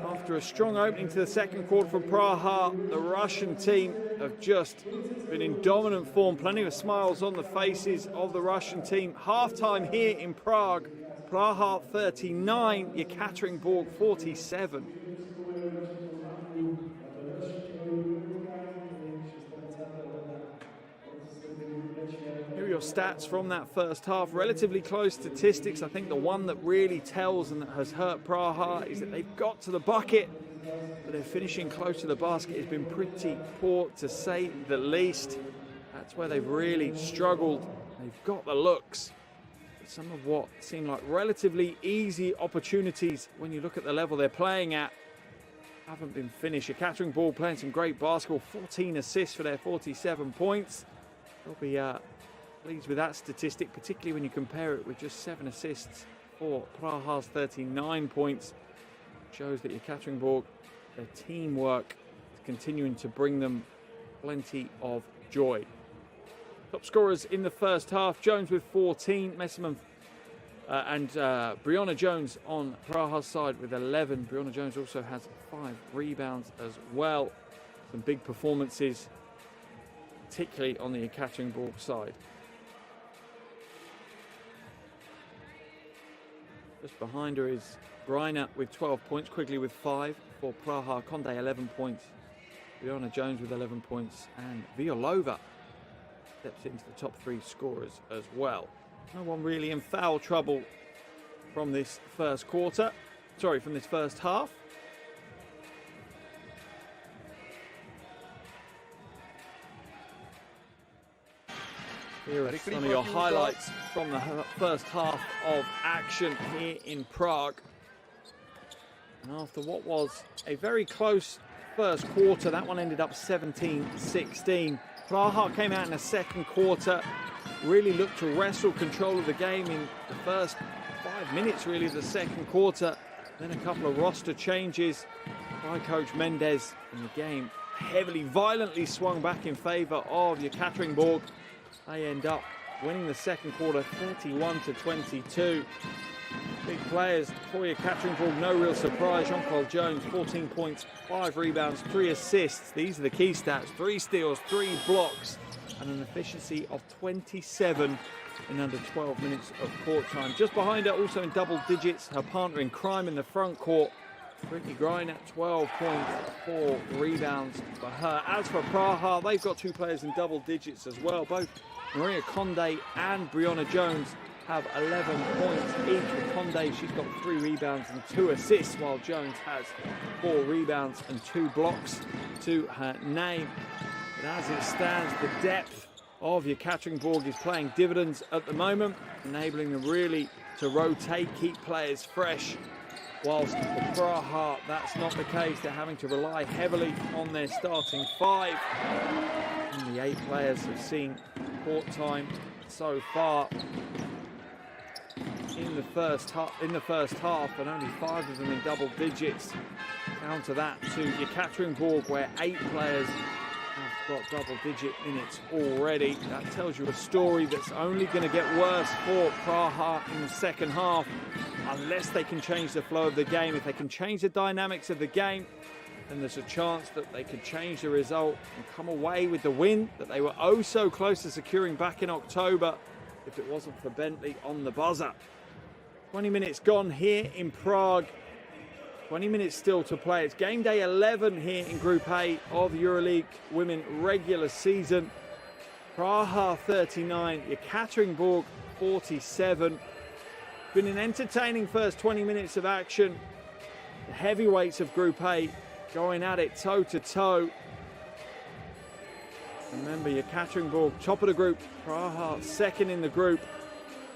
After a strong opening to the second quarter from Praha, the Russian team have just been in dominant form. Plenty of smiles on the faces of the Russian team. Halftime here in Prague. Praha 39, Ekaterinburg 47. your stats from that first half. Relatively close statistics. I think the one that really tells and that has hurt Praha is that they've got to the bucket, but their finishing close to the basket has been pretty poor, to say the least. That's where they've really struggled. They've got the looks. But some of what seem like relatively easy opportunities when you look at the level they're playing at haven't been finished. Ekaterinburg playing some great basketball, 14 assists for their 47 points. They'll be pleased with that statistic, particularly when you compare it with just 7 assists for Praha's 39 points. It shows that Ekaterinburg, their teamwork is continuing to bring them plenty of joy. Top scorers in the first half, Jones with 14, Messerman and Brianna Jones on Praha's side with 11. Brianna Jones also has 5 rebounds as well. Some big performances, particularly on the Ekaterinburg side. Just behind her is Greiner with 12 points, Quigley with 5 for Praha, Conde 11 points, Brianna Jones with 11 points, and Violova steps into the top 3 scorers as well. No one really in foul trouble from this first quarter. Sorry, from this first half. Here are some of your highlights from the first half of action here in Prague. And after what was a very close first quarter, that one ended up 17-16. Praha came out in the second quarter, really looked to wrestle control of the game in the first 5 minutes really of the second quarter. Then a couple of roster changes by Coach Mendez, and the game heavily, violently swung back in favour of Ekaterinburg. They end up winning the second quarter 31-22. Big players for Ekaterinburg, no real surprise. Jean-Paul Jones, 14 points, 5 rebounds, 3 assists. These are the key stats: 3 steals, 3 blocks, and an efficiency of 27 in under 12 minutes of court time. Just behind her, also in double digits, her partner in crime in the front court, Brittany Greiner, 12 points, 4 rebounds for her. As for Praha, they've got 2 players in double digits as well. Both Maria Conde and Brianna Jones have 11 points each. For Conde, she's got 3 rebounds and 2 assists, while Jones has 4 rebounds and 2 blocks to her name. But as it stands, the depth of Ekaterinburg is playing dividends at the moment, enabling them really to rotate, keep players fresh. Whilst for Praha, that's not the case. They're having to rely heavily on their starting 5. And the 8 players have seen court time so far in the first half, and only 5 of them in double digits. Counter that to Ekaterinburg, where 8 players have got double-digit minutes already. That tells you a story that's only going to get worse for Praha in the second half, unless they can change the flow of the game. If they can change the dynamics of the game, then there's a chance that they could change the result and come away with the win that they were oh so close to securing back in October if it wasn't for Bentley on the buzzer. 20 minutes gone here in Prague. 20 minutes still to play. It's game day 11 here in Group A of EuroLeague Women regular season. Praha 39, Ekaterinburg 47. Been an entertaining first 20 minutes of action. The heavyweights of Group A going at it toe to toe. Remember, Ekaterinburg top of the group, Praha second in the group.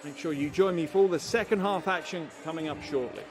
Make sure you join me for all the second half action coming up shortly.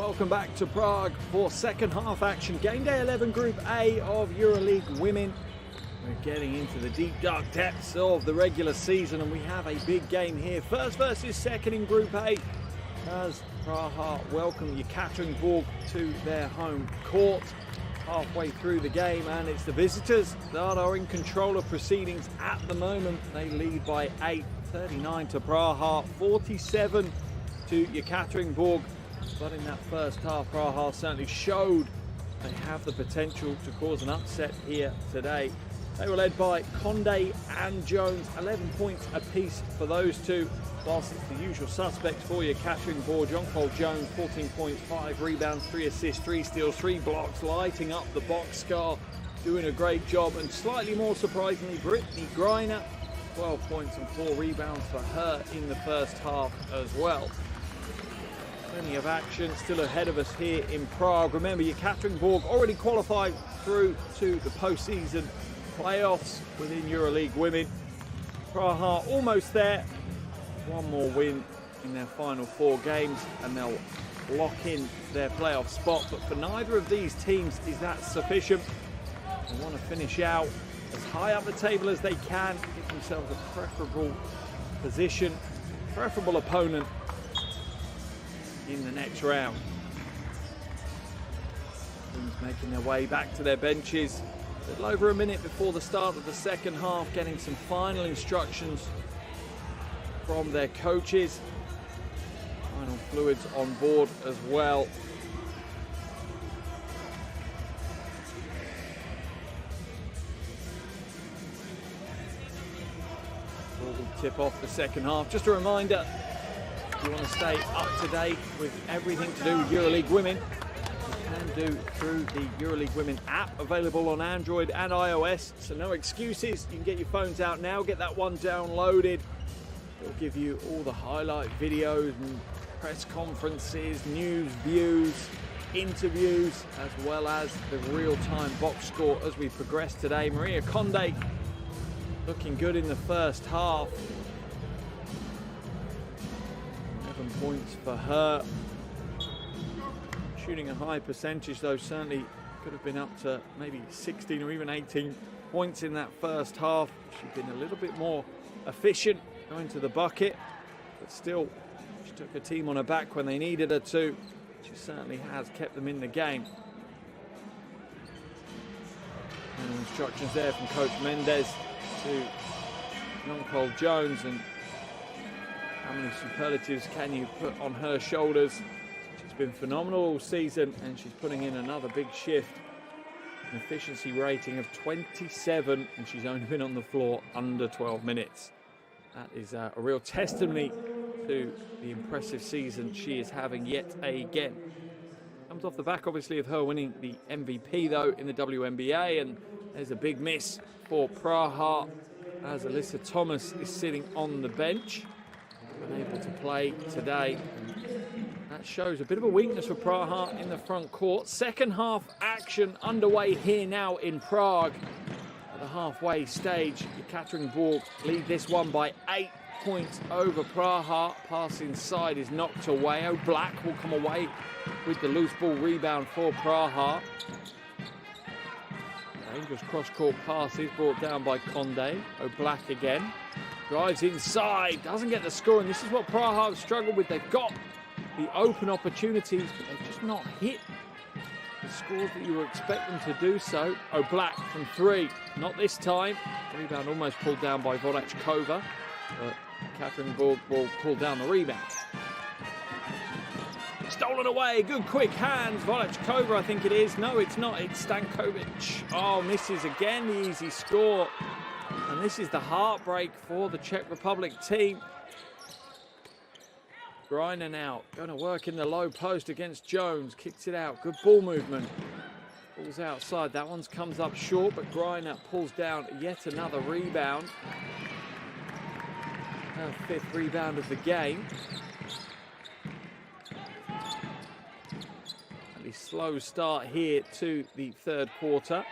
Welcome back to Prague for second half action. Game day 11, Group A of EuroLeague Women. We're getting into the deep dark depths of the regular season and we have a big game here. First versus second in Group A as Praha welcome Ekaterinburg to their home court. Halfway through the game and it's the visitors that are in control of proceedings at the moment. They lead by 8, 39 to Praha, 47 to Ekaterinburg. But in that first half, Praha certainly showed they have the potential to cause an upset here today. They were led by Conde and Jones, 11 points apiece for those two, whilst it's the usual suspects for Ekaterinburg. John-Paul Jones, 14 points, 5 rebounds, 3 assists, 3 steals, 3 blocks, lighting up the box score, doing a great job. And slightly more surprisingly, Brittany Greiner, 12 points and 4 rebounds for her in the first half as well. Plenty of action still ahead of us here in Prague. Remember, Ekaterinburg already qualified through to the postseason playoffs within EuroLeague Women. Praha almost there. One more win in their final 4 games and they'll lock in their playoff spot. But for neither of these teams is that sufficient. They want to finish out as high up the table as they can, give themselves a preferable position, preferable opponent in the next round. Teams making their way back to their benches. A little over a minute before the start of the second half, getting some final instructions from their coaches. Final fluids on board as well. Before we tip off the second half, just a reminder, if you want to stay up to date with everything to do with EuroLeague Women, you can do through the EuroLeague Women app, available on Android and iOS. So no excuses, you can get your phones out now, get that one downloaded. It'll give you all the highlight videos and press conferences, news, views, interviews, as well as the real-time box score as we progress today. Maria Conde looking good in the first half. 11 points for her. Shooting a high percentage though, certainly could have been up to maybe 16 or even 18 points in that first half. She's been a little bit more efficient going to the bucket, but still she took her team on her back when they needed her to. She certainly has kept them in the game. And instructions there from Coach Mendes to John-Paul Jones, and how many superlatives can you put on her shoulders? She's been phenomenal all season and she's putting in another big shift. An efficiency rating of 27 and she's only been on the floor under 12 minutes. That is a real testimony to the impressive season she is having yet again. Comes off the back, obviously, of her winning the MVP, though, in the WNBA, and there's a big miss for Praha as Alyssa Thomas is sitting on the bench, unable to play today. That shows a bit of a weakness for Praha in the front court. Second half action underway here now in Prague. The halfway stage, Ekaterinburg lead this one by 8 points over Praha. Pass inside is knocked away. O'Black will come away with the loose ball rebound for Praha. Dangerous cross-court pass is brought down by Conde. O'Black again. Drives inside, doesn't get the score, and this is what Praha have struggled with. They've got the open opportunities, but they've just not hit the scores that you would expect them to do so. O'Black from 3, not this time. Rebound almost pulled down by Volachkova, but Ekaterinburg will pull down the rebound. Stolen away, good quick hands. Volachkova, I think it is. No, it's not, it's Stankovic. Oh, misses again, the easy score. And this is the heartbreak for the Czech Republic team. Greiner now going to work in the low post against Jones. Kicks it out. Good ball movement. Ball's outside. That one comes up short, but Greiner pulls down yet another rebound. Her 5th rebound of the game. A slow start here to the third quarter.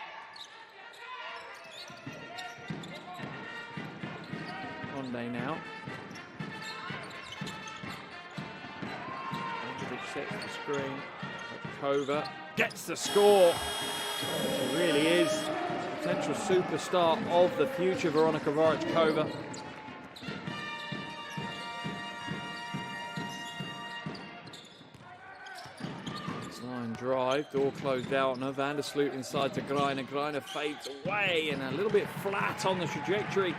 Conde now. Sets the screen. Varachkova gets the score. She really is a potential superstar of the future, Veronika Varachkova. Line drive, door closed out on her. Van der Sloot inside to Greiner. Greiner fades away and a little bit flat on the trajectory.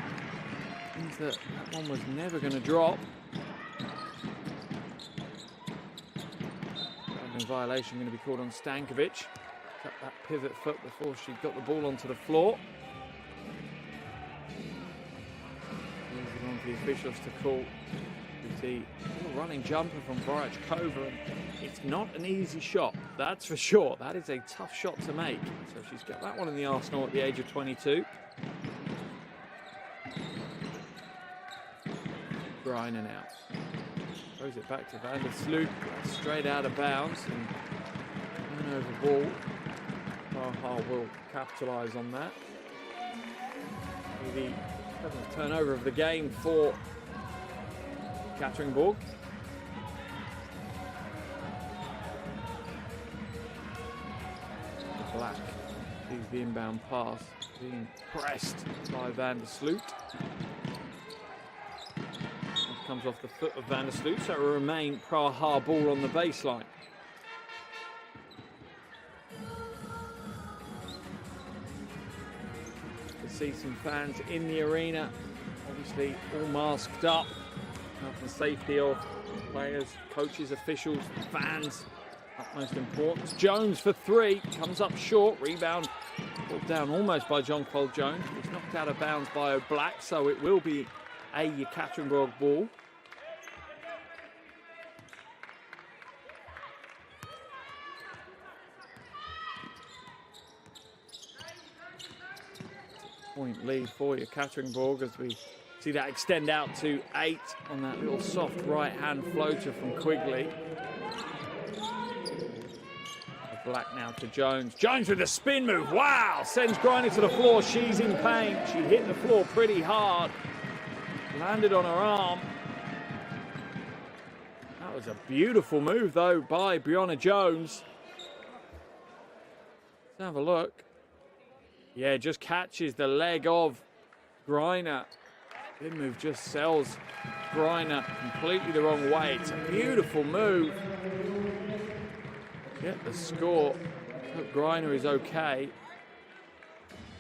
Means that one was never going to drop. A violation going to be called on Stankovic. Cut that pivot foot before she got the ball onto the floor. Leaves it on for the officials to call. The running jumper from Varachkova. It's not an easy shot, that's for sure. That is a tough shot to make. So she's got that one in the arsenal at the age of 22. Greiner now. Throws it back to Van der Sloot. Straight out of bounds. And turnover ball. Praha will capitalise on that. The 7th turnover of the game for Ekaterinburg. Black sees the inbound pass being pressed by Van der Sloot. It comes off the foot of Van der Sloot, so it will remain Praha ball on the baseline. To see some fans in the arena, obviously all masked up. Health and safety of players, coaches, officials, fans, utmost importance. Jones for three, comes up short, rebound pulled down almost by John-Paul Jones. It's knocked out of bounds by O'Black, so it will be a Ekaterinburg ball. Point lead for Ekaterinburg as we see that extend out to 8 on that little soft right-hand floater from Quigley. Black now to Jones. Jones with a spin move. Wow! Sends Greiner to the floor. She's in pain. She hit the floor pretty hard. Landed on her arm. That was a beautiful move, though, by Breonna Jones. Let's have a look. Yeah, just catches the leg of Greiner. Spin move just sells Greiner completely the wrong way. It's a beautiful move. Get the score. Hope Greiner is okay.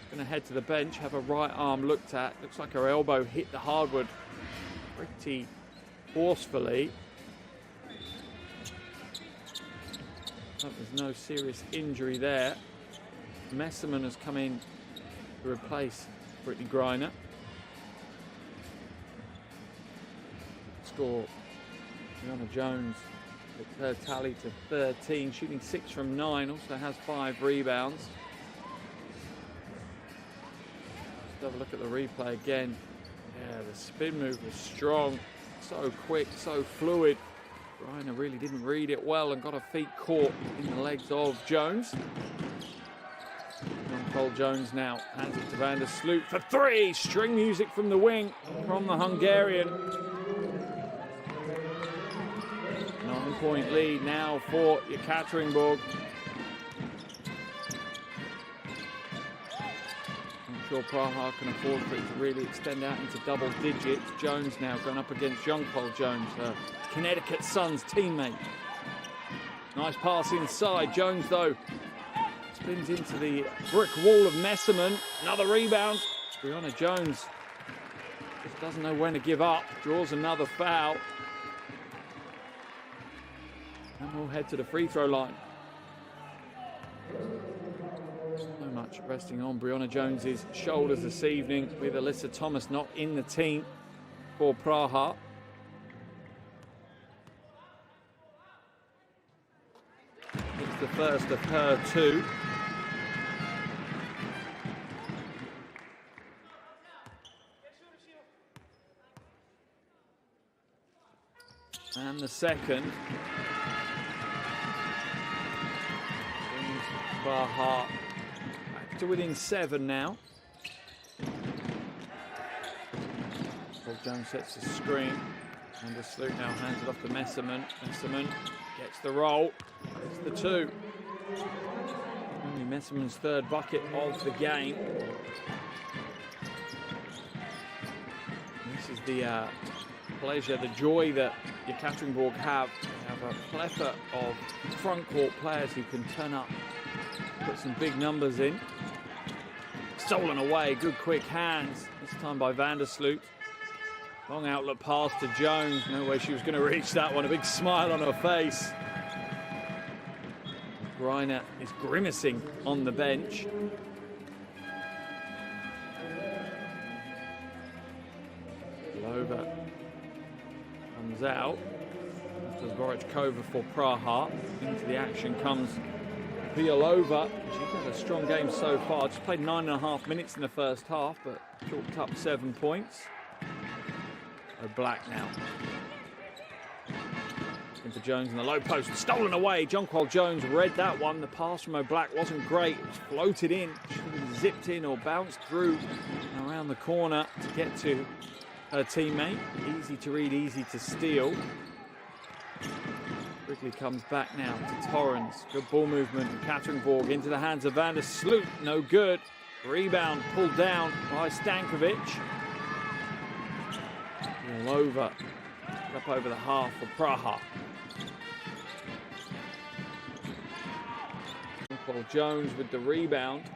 Going to head to the bench, have her right arm looked at. Looks like her elbow hit the hardwood pretty forcefully. Hope there's no serious injury there. Messerman has come in to replace Brittany Greiner. Score, Breonna Jones puts her tally to 13, shooting 6 from 9, also has 5 rebounds. Let's have a look at the replay again. Yeah, the spin move was strong, so quick, so fluid. Greiner really didn't read it well and got her feet caught in the legs of Jones. John-Paul Jones now hands it to Van der Sloot for 3. String music from the wing from the Hungarian. 9-point lead now for Ekaterinburg. I'm sure Praha can afford for it to really extend out into double digits. Jones now going up against John-Paul Jones, her Connecticut Suns teammate. Nice pass inside. Jones, though, spins into the brick wall of Messerman. Another rebound. Breonna Jones just doesn't know when to give up. Draws another foul. And we'll head to the free throw line. So much resting on Breonna Jones's shoulders this evening, with Alyssa Thomas not in the team for Praha. It's the first of her 2. And the second. Brings Praha back to within 7 now. Paul Jones sets the screen. And the Sloot now hands it off to Messerman. Messerman gets the roll. It's the 2. Only Messerman's 3rd bucket of the game. This is the pleasure, the joy that Ekaterinburg have. They have a plethora of front court players who can turn up, put some big numbers in. Stolen away, good quick hands, this time by Van der Sloot. Long outlet pass to Jones, no way she was going to reach that one, a big smile on her face. Greiner is grimacing on the bench. Lova comes out after Zvorachkova for Praha. Into the action comes Violova. She's had a strong game so far. Just played 9.5 minutes in the first half, but chalked up 7 points. Black now. Looking for Jones in the low post. Stolen away. Jonquil Jones read that one. The pass from O'Black wasn't great. It was floated in. Should have been zipped in or bounced through around the corner to get to her teammate. Easy to read, easy to steal. Quickly comes back now to Torrens. Good ball movement. Ekaterinburg into the hands of Van der Sloot. No good. Rebound pulled down by Stankovic. Over, up over the half for Praha. Paul Jones with the rebound.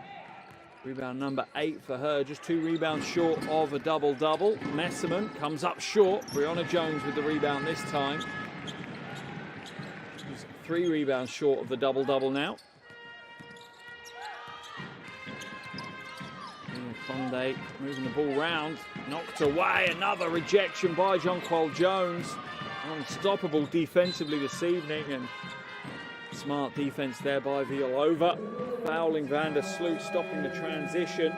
Rebound number 8 for her, just 2 rebounds short of a double-double. Messerman comes up short. Brianna Jones with the rebound this time. She's 3 rebounds short of the double-double now. Conde moving the ball round, knocked away, another rejection by Jonquil Jones. Unstoppable defensively this evening, and smart defense there by Violova. Fouling Van der Sloot, stopping the transition.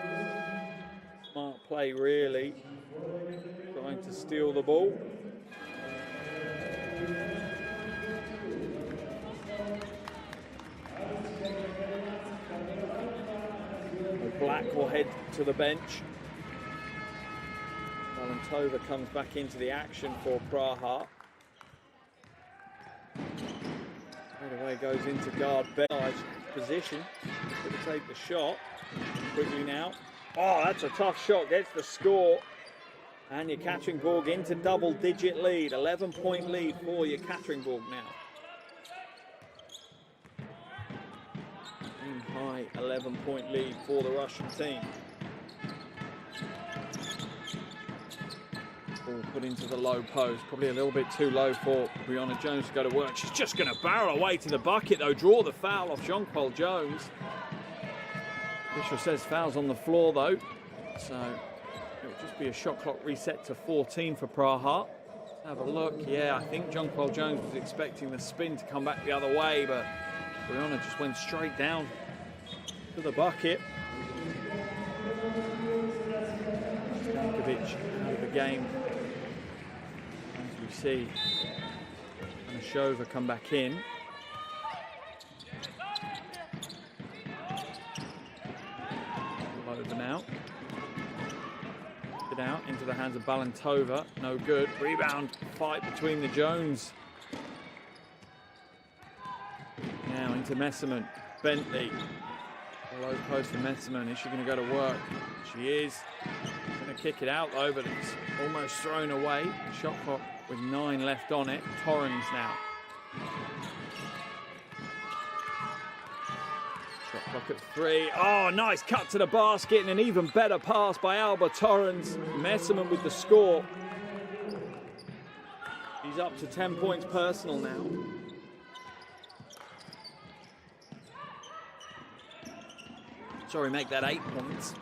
Smart play really, trying to steal the ball. Black will head to the bench. Valentova comes back into the action for Praha. Right away goes into guard Bell's position. Going to take the shot. Quickly now. Oh, that's a tough shot. Gets the score. And Ekaterinburg into double-digit lead. 11-point lead for Ekaterinburg now. High 11-point lead for the Russian team. Ball put into the low post, probably a little bit too low for Brianna Jones to go to work. She's just going to barrel away to the bucket though, draw the foul off Jonquil Jones. Official says foul's on the floor though, so it will just be a shot clock reset to 14 for Praha. Let's have a look. Yeah, I think Jonquil Jones was expecting the spin to come back the other way, but Brianna just went straight down to the bucket. Stankovic out of the game. As we see Anashova come back in. Over now. It out into the hands of Balantova. No good. Rebound fight between the Jones. Now into Messerman. Bentley. Low post for Messerman. Is she going to go to work? She is. Going to kick it out though, but it's almost thrown away. Shot clock with 9 left on it. Torrens now. Shot clock at 3. Oh, nice cut to the basket and an even better pass by Alba Torrens. Messerman with the score. He's up to 10 points personal now. Sorry, make that 8 points.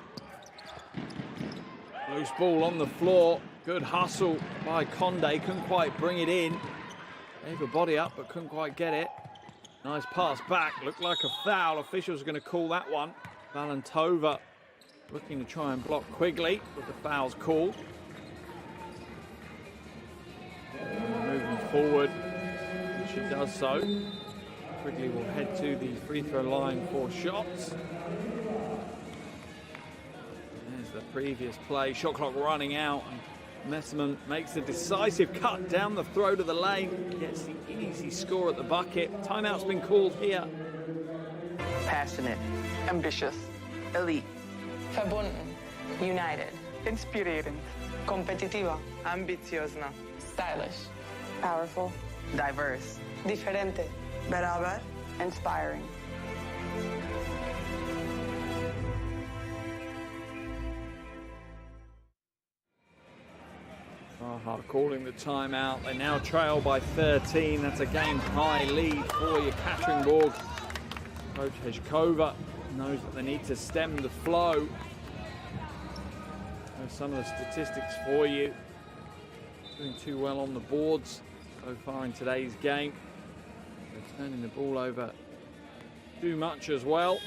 Loose ball on the floor. Good hustle by Conde. Couldn't quite bring it in. Gave her body up, but couldn't quite get it. Nice pass back. Looked like a foul. Officials are going to call that one. Valentova looking to try and block Quigley with the foul's called. Moving forward. And she does so. Quigley will head to the free throw line for shots. There's the previous play. Shot clock running out. And Messerman makes the decisive cut down the throat of the lane, gets the easy score at the bucket. Timeout's been called here. Passionate, ambitious, elite, verbunden, united, inspirerend, competitiva, ambitiozna, stylish, powerful, diverse, diferente, beraber, inspiring. Praha calling the timeout. They now trail by 13. That's a game-high lead for Ekaterinburg. Coach Hejkova knows that they need to stem the flow. There's some of the statistics for you. Doing too well on the boards so far in today's game. They're turning the ball over too much as well.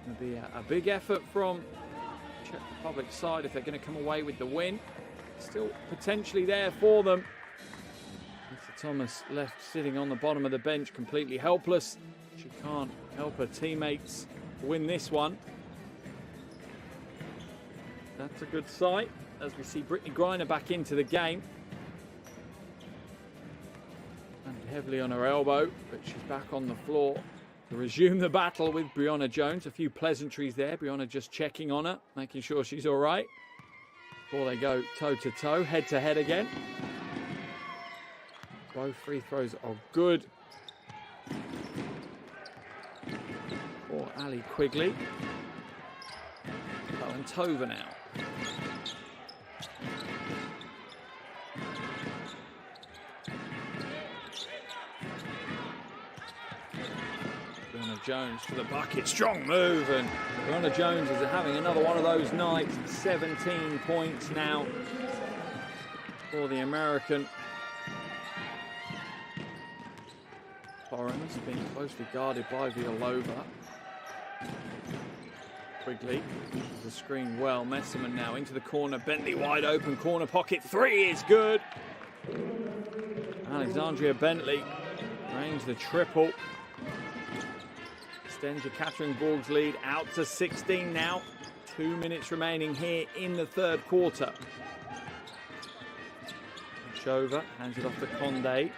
Going to be a big effort from Czech Republic side if they're going to come away with the win. Still potentially there for them. Mr. Thomas left sitting on the bottom of the bench, completely helpless. She can't help her teammates win this one. That's a good sight as we see Brittany Griner back into the game. And heavily on her elbow, but she's back on the floor to resume the battle with Brianna Jones. A few pleasantries there. Brianna just checking on her, making sure she's all right before they go toe-to-toe, head-to-head again. Both free throws are good for Ali Quigley. Valentova now. Brianna Jones to the bucket, strong move, and Brianna Jones is having another one of those nights. 17 points now for the American. Torrens being closely guarded by Violova. Quigley uses the screen well. Messerman now into the corner. Bentley wide open corner pocket. Three is good. Alexandria Bentley range the triple. Extends Ekaterinburg's lead out to 16 now. 2 minutes remaining here in the third quarter. Shova hands it off to Conde.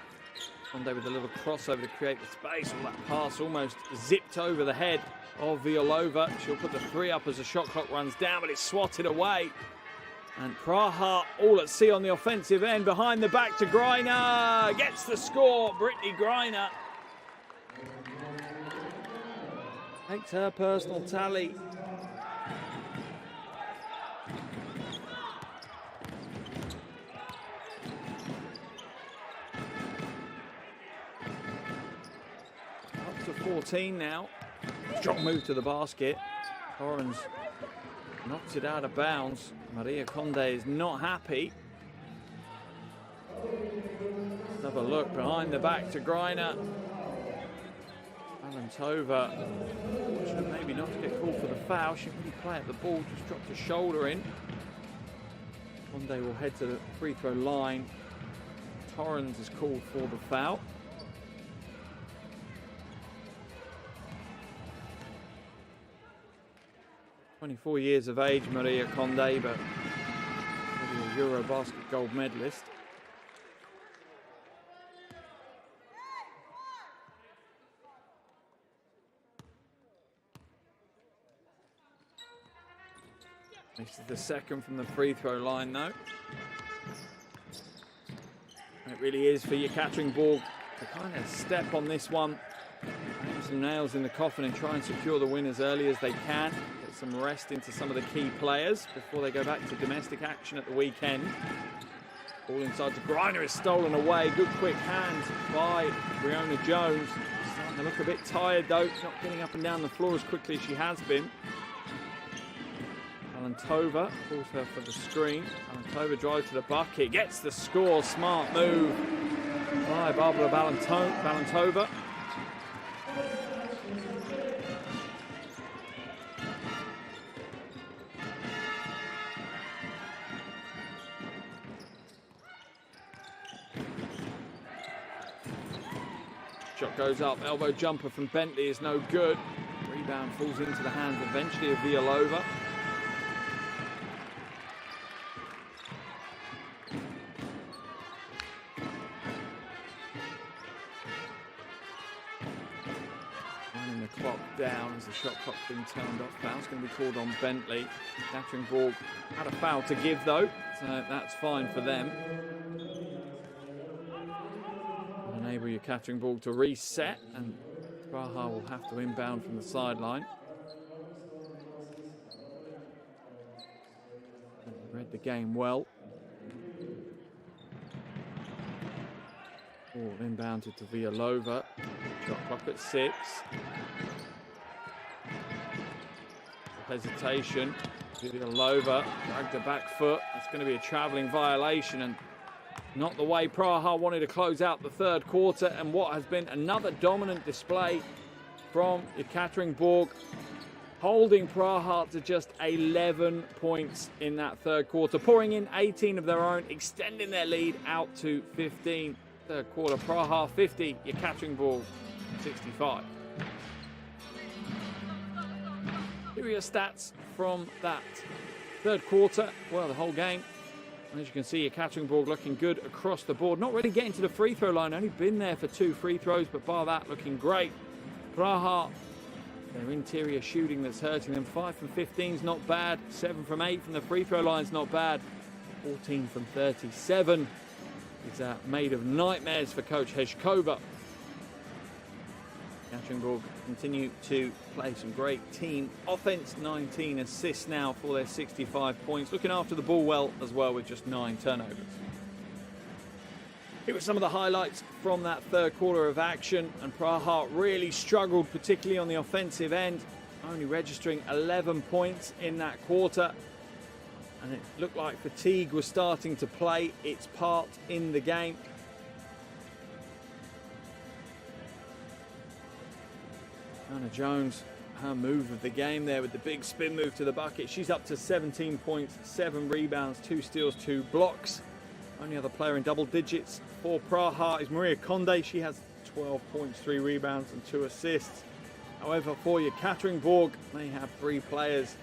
Conde with a little crossover to create the space. Well, that pass almost zipped over the head of Violova. She'll put the three up as the shot clock runs down, but it's swatted away. And Praha all at sea on the offensive end. Behind the back to Griner. Gets the score. Brittany Griner takes her personal tally. Up to 14 now. Strong move to the basket. Torrens knocks it out of bounds. Maria Conde is not happy. Let's have a look behind the back to Griner. Valentova should maybe not to get called for the foul. She couldn't play at the ball, just dropped her shoulder in. Conde will head to the free throw line. Torrens is called for the foul. "24 years of age, Maria Conde, but a Eurobasket gold medalist. This is the second from the free throw line, though. And it really is for Ekaterinburg to kind of step on this one, hang some nails in the coffin and try and secure the win as early as they can. Get some rest into some of the key players before they go back to domestic action at the weekend. Ball inside to Griner is stolen away. Good quick hand by Brianna Jones. Starting to look a bit tired though, not getting up and down the floor as quickly as she has been. Valentova calls her for the screen. Valentova drives to the bucket, gets the score. Smart move by Barbara Valentova. Shot goes up, elbow jumper from Bentley is no good. Rebound falls into the hands eventually of Violova. clock down as the shot clock's being turned off. Foul's going to be called on Bentley. Ekaterinburg had a foul to give though, so that's fine for them. Enable Ekaterinburg to reset, and Praha will have to inbound from the sideline. Read the game well. Ball inbounded to Villalova. Shot clock at 6. Hesitation. Villalova dragged the back foot. It's going to be a travelling violation, and not the way Praha wanted to close out the third quarter, and what has been another dominant display from Ekaterinburg, holding Praha to just 11 points in that third quarter, pouring in 18 of their own, extending their lead out to 15. Third quarter, Praha 50, Ekaterinburg 65. Here are your stats from that third quarter, well, the whole game. As you can see, Ekaterinburg looking good across the board. Not really getting to the free throw line, only been there for 2 free throws, but bar that, looking great. Praha, their interior shooting that's hurting them. 5 from 15 is not bad. 7 from 8 from the free throw line is not bad. 14 from 37 is made of nightmares for Coach Hezkova. Ekaterinburg continue to play some great team offense. 19 assists now for their 65 points. Looking after the ball well as well with just 9 turnovers. Here were some of the highlights from that third quarter of action, and Praha really struggled, particularly on the offensive end, only registering 11 points in that quarter. And it looked like fatigue was starting to play its part in the game. Anna Jones, her move of the game there with the big spin move to the bucket. She's up to 17 points, 7 rebounds, 2 steals, 2 blocks. Only other player in double digits for Praha is Maria Conde. She has 12 points, 3 rebounds and 2 assists. However, for Ekaterinburg, they have 3 players,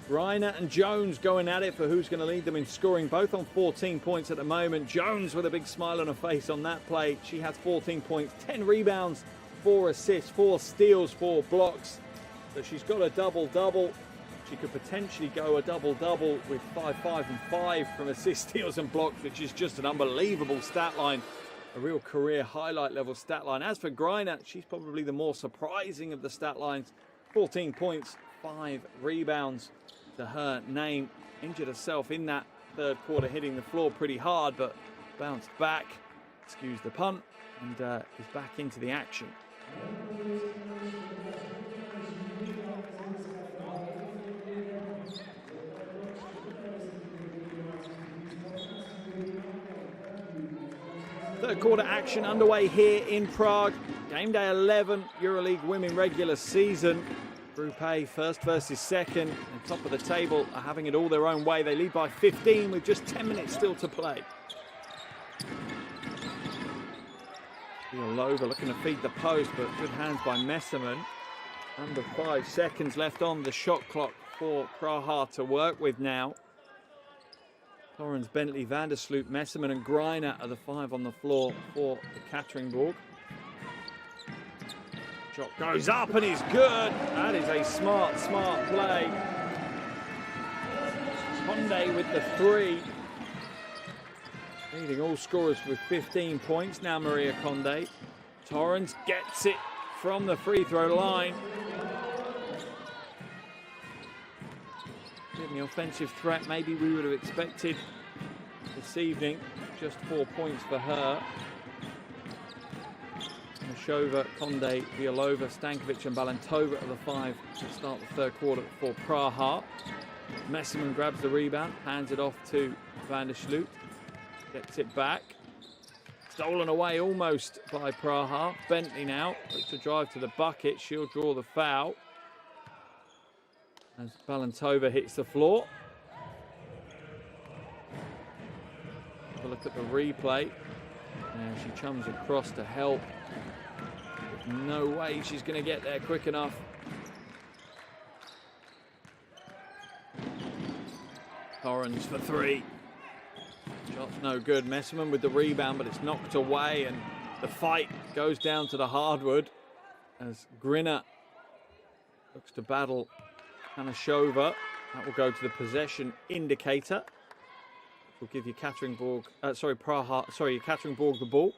Greiner and Jones, going at it for who's going to lead them in scoring, both on 14 points at the moment. Jones with a big smile on her face on that play. She has 14 points, 10 rebounds, 4 assists, 4 steals, 4 blocks. So she's got a double-double. She could potentially go a double-double with 5, 5, and 5 from assists, steals and blocks, which is just an unbelievable stat line. A real career highlight level stat line. As for Greiner, she's probably the more surprising of the stat lines. 14 points, 5 rebounds to her name. Injured herself in that third quarter, hitting the floor pretty hard, but bounced back, excuse the pun, and is back into the action. Third quarter action underway here in Prague. Game day 11, EuroLeague women regular season. Group A, first versus second, and top of the table are having it all their own way. They lead by 15 with just 10 minutes still to play. Villalova looking to feed the post, but good hands by Messerman. Under 5 seconds left on the shot clock for Praha to work with now. Torrens, Bentley, Vandersloot, Messerman and Greiner are the 5 on the floor for Ekaterinburg. Shot goes up and is good. That is a smart play. Conde with the 3. Leading all scorers with 15 points. Now Maria Conde. Torrens gets it from the free throw line. Given the offensive threat maybe we would have expected this evening. Just 4 points for her. Mashova, Conde, Villalova, Stankovic and Balantova are the 5 to start the third quarter for Praha. Messerman grabs the rebound, hands it off to Vandersloot. Gets it back. Stolen away almost by Praha. Bentley now looks to drive to the bucket. She'll draw the foul as Balantova hits the floor. Have a look at the replay. And she chums across to help. There's no way she's going to get there quick enough. Torrens for 3. Shot's no good. Messerman with the rebound, but it's knocked away, and the fight goes down to the hardwood as Greiner looks to battle Hanashova. That will go to the possession indicator. We'll give Ekaterinburg, Ekaterinburg the ball.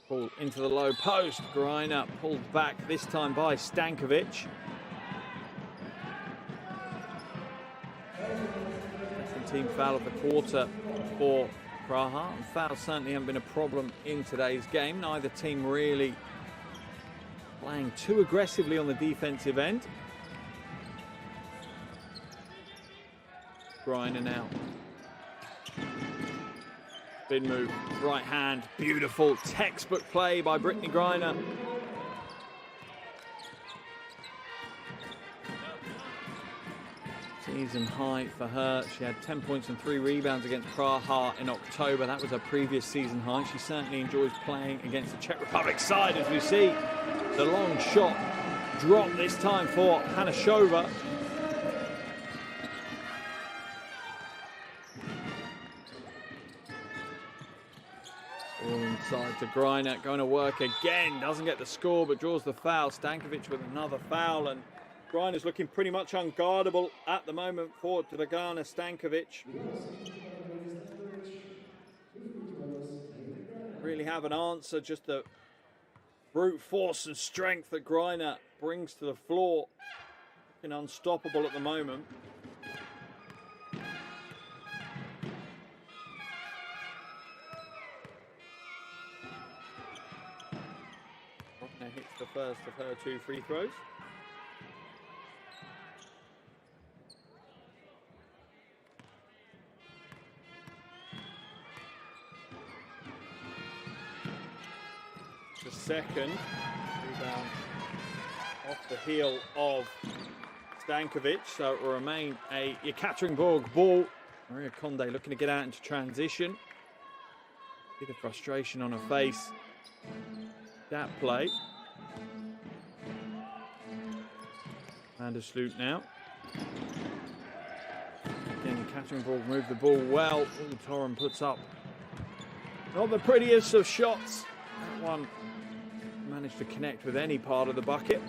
Ball into the low post. Greiner pulled back this time by Stankovic. Second team foul of the quarter for Praha. And fouls certainly haven't been a problem in today's game. Neither team really playing too aggressively on the defensive end. Greiner now. Spin move, right hand, beautiful textbook play by Brittany Greiner. Season high for her. She had 10 points and 3 rebounds against Praha in October. That was her previous season high. She certainly enjoys playing against the Czech Republic side, as we see the long shot drop this time for Hanashova. All inside to Greiner, going to work again. Doesn't get the score, but draws the foul. Stankovic with another foul, and Greiner's looking pretty much unguardable at the moment for Dragana Stankovic. Really have an answer, just the brute force and strength that Greiner brings to the floor. Looking unstoppable at the moment. Greiner hits the first of her 2 free throws. The second rebound off the heel of Stankovic, so it will remain a Ekaterinburg ball. Maria Conde looking to get out into transition. Bit of frustration on her face. That play. Vandersloot now. Again, Ekaterinburg moved the ball well. Ooh, Torren puts up not the prettiest of shots. That one managed to connect with any part of the bucket.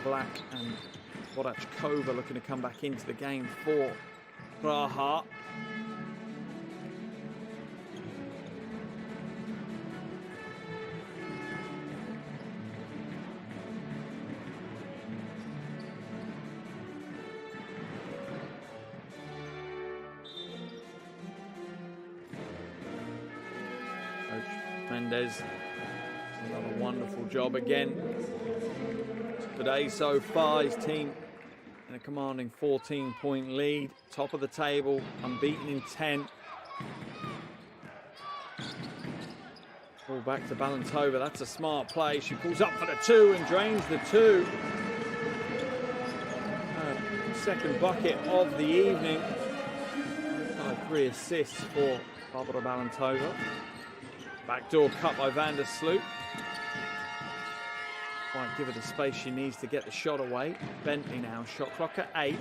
Black and Vodachkova looking to come back into the game for Praha. Mendes, another wonderful job again today so far. His team in a commanding 14-point lead, top of the table, unbeaten in 10. Ball back to Balantova. That's a smart play. She pulls up for the 2 and drains the 2. Second bucket of the evening. 3 assists for Barbara Balantova. Backdoor cut by Vandersloot. Might give her the space she needs to get the shot away. Bentley now, shot clock at 8.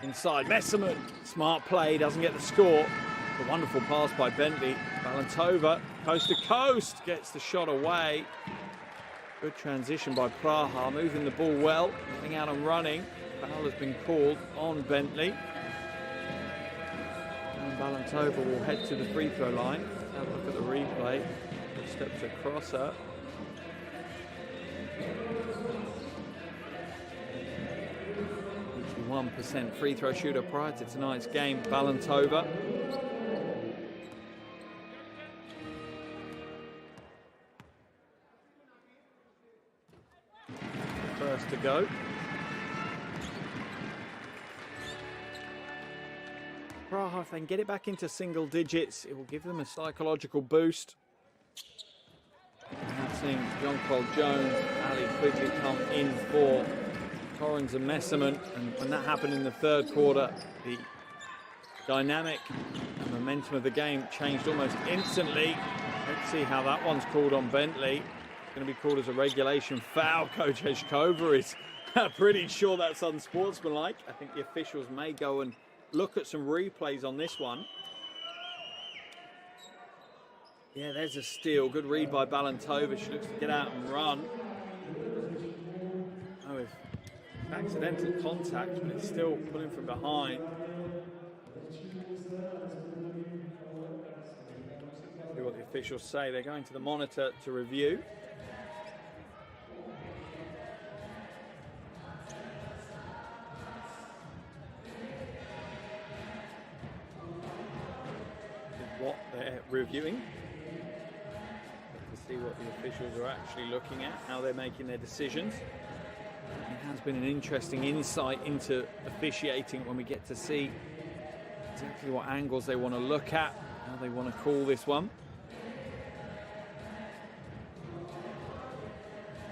Inside, Messerman. Smart play, doesn't get the score. A wonderful pass by Bentley. Balantova, coast to coast, gets the shot away. Good transition by Praha, moving the ball well, getting out and running. Foul has been called on Bentley. Balantova will head to the free throw line. Have a look at the replay. Steps across her. Each 1% free throw shooter prior to tonight's game. Balantova. First to go. Praha, if they can get it back into single digits, it will give them a psychological boost. Now seeing John-Paul Jones, Ali Quigley come in for Torrens and Messerman, and when that happened in the third quarter, the dynamic and momentum of the game changed almost instantly. Let's see how that one's called on Bentley. It's going to be called as a regulation foul. Coach Eshkova is pretty sure that's unsportsmanlike. I think the officials may go and look at some replays on this one. Yeah, there's a steal. Good read by Balantova. She looks to get out and run. Oh, with accidental contact, but it's still pulling from behind. See what the officials say. They're going to the monitor to review. What they're reviewing. To see what the officials are actually looking at, how they're making their decisions. It has been an interesting insight into officiating when we get to see exactly what angles they want to look at, how they want to call this one.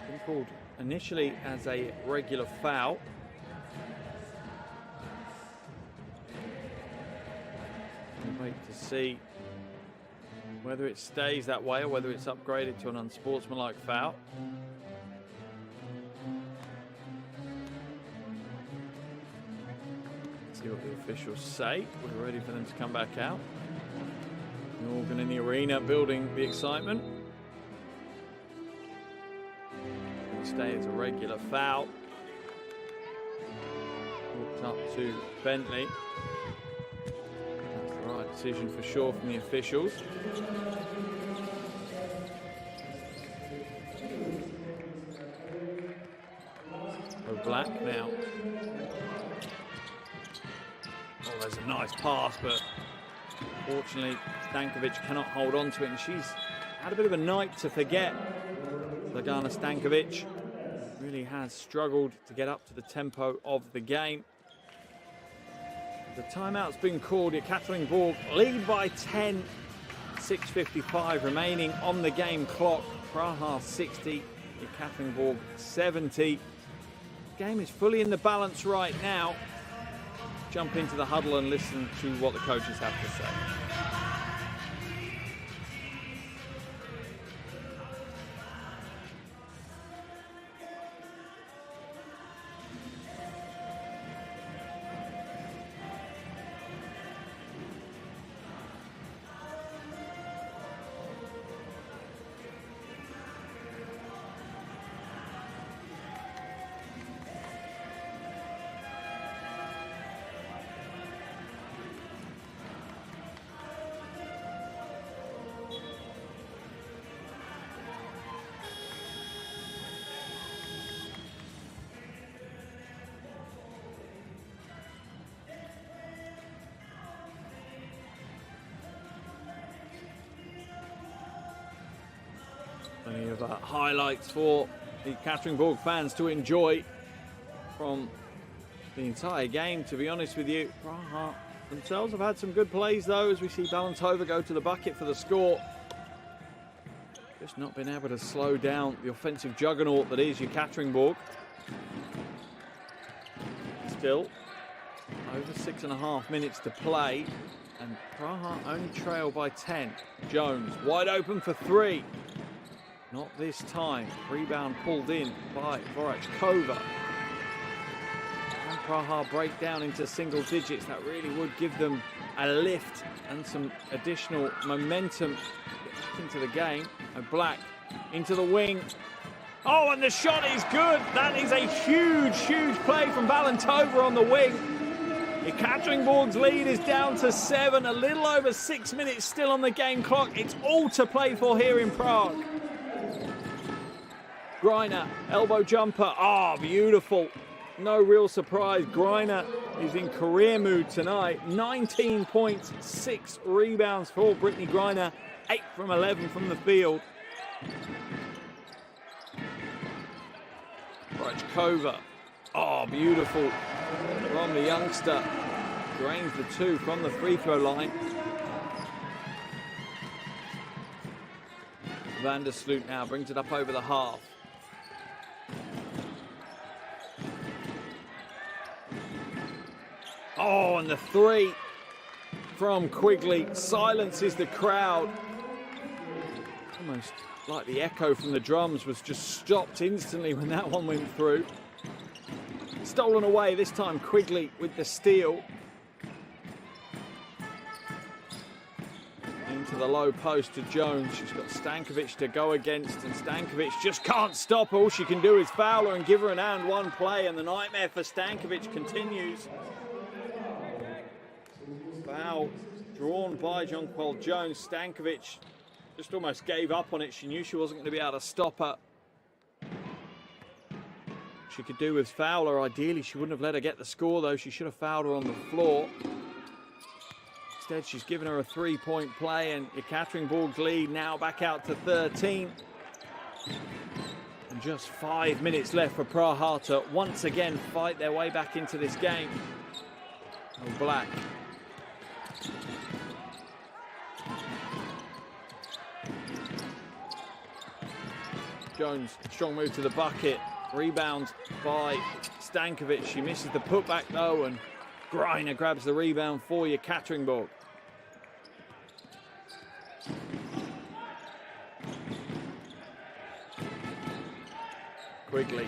Been called initially as a regular foul. We'll wait to see whether it stays that way or whether it's upgraded to an unsportsmanlike foul. See what the officials say. We're ready for them to come back out. The organ in the arena building the excitement. It'll stay as a regular foul. Walked up to Bentley. That's the right decision for sure from the officials. Black now. Oh, there's a nice pass, but fortunately Stankovic cannot hold on to it, and she's had a bit of a night to forget. Lagana Stankovic really has struggled to get up to the tempo of the game. The timeout's been called. Ekaterinburg lead by 10, 6:55 remaining on the game clock. Praha 60, Ekaterinburg 70. Game is fully in the balance right now. Jump into the huddle and listen to what the coaches have to say. Plenty of highlights for the Ekaterinburg fans to enjoy from the entire game, to be honest with you. Praha themselves have had some good plays though, as we see Balantova go to the bucket for the score. Just not been able to slow down the offensive juggernaut that is Ekaterinburg. Still over 6.5 minutes to play, and Praha only trail by 10. Jones wide open for three. Not this time. Rebound pulled in by Vorachkova. And Praha break down into single digits. That really would give them a lift and some additional momentum into the game. And Black into the wing. Oh, and the shot is good. That is a huge, huge play from Balantova on the wing. Ekaterinburg's lead is down to 7. A little over 6 minutes still on the game clock. It's all to play for here in Prague. Greiner, elbow jumper, beautiful. No real surprise, Greiner is in career mood tonight. 19 points, 6 rebounds for Brittany Greiner, 8 from 11 from the field. Vorachkova, beautiful from the youngster. Drains the 2 from the free throw line. Van der Sloot now brings it up over the half. Oh, and the 3 from Quigley silences the crowd. Almost like the echo from the drums was just stopped instantly when that one went through. Stolen away, this time Quigley with the steal. the low post to Jones. She's got Stankovic to go against, and Stankovic just can't stop her. All she can do is foul her and give her an and one play, and the nightmare for Stankovic continues. Foul drawn by Jonquil Jones. Stankovic just almost gave up on it. She knew she wasn't going to be able to stop her. She could do with foul her. Ideally, she wouldn't have let her get the score, though. She should have fouled her on the floor. Instead, she's given her a three-point play, and Ekaterinburg's lead now back out to 13. And just 5 minutes left for Praha to once again fight their way back into this game. Oh, Black. Jones, strong move to the bucket. Rebound by Stankovic. She misses the putback though, and Greiner grabs the rebound for Ekaterinburg. Quigley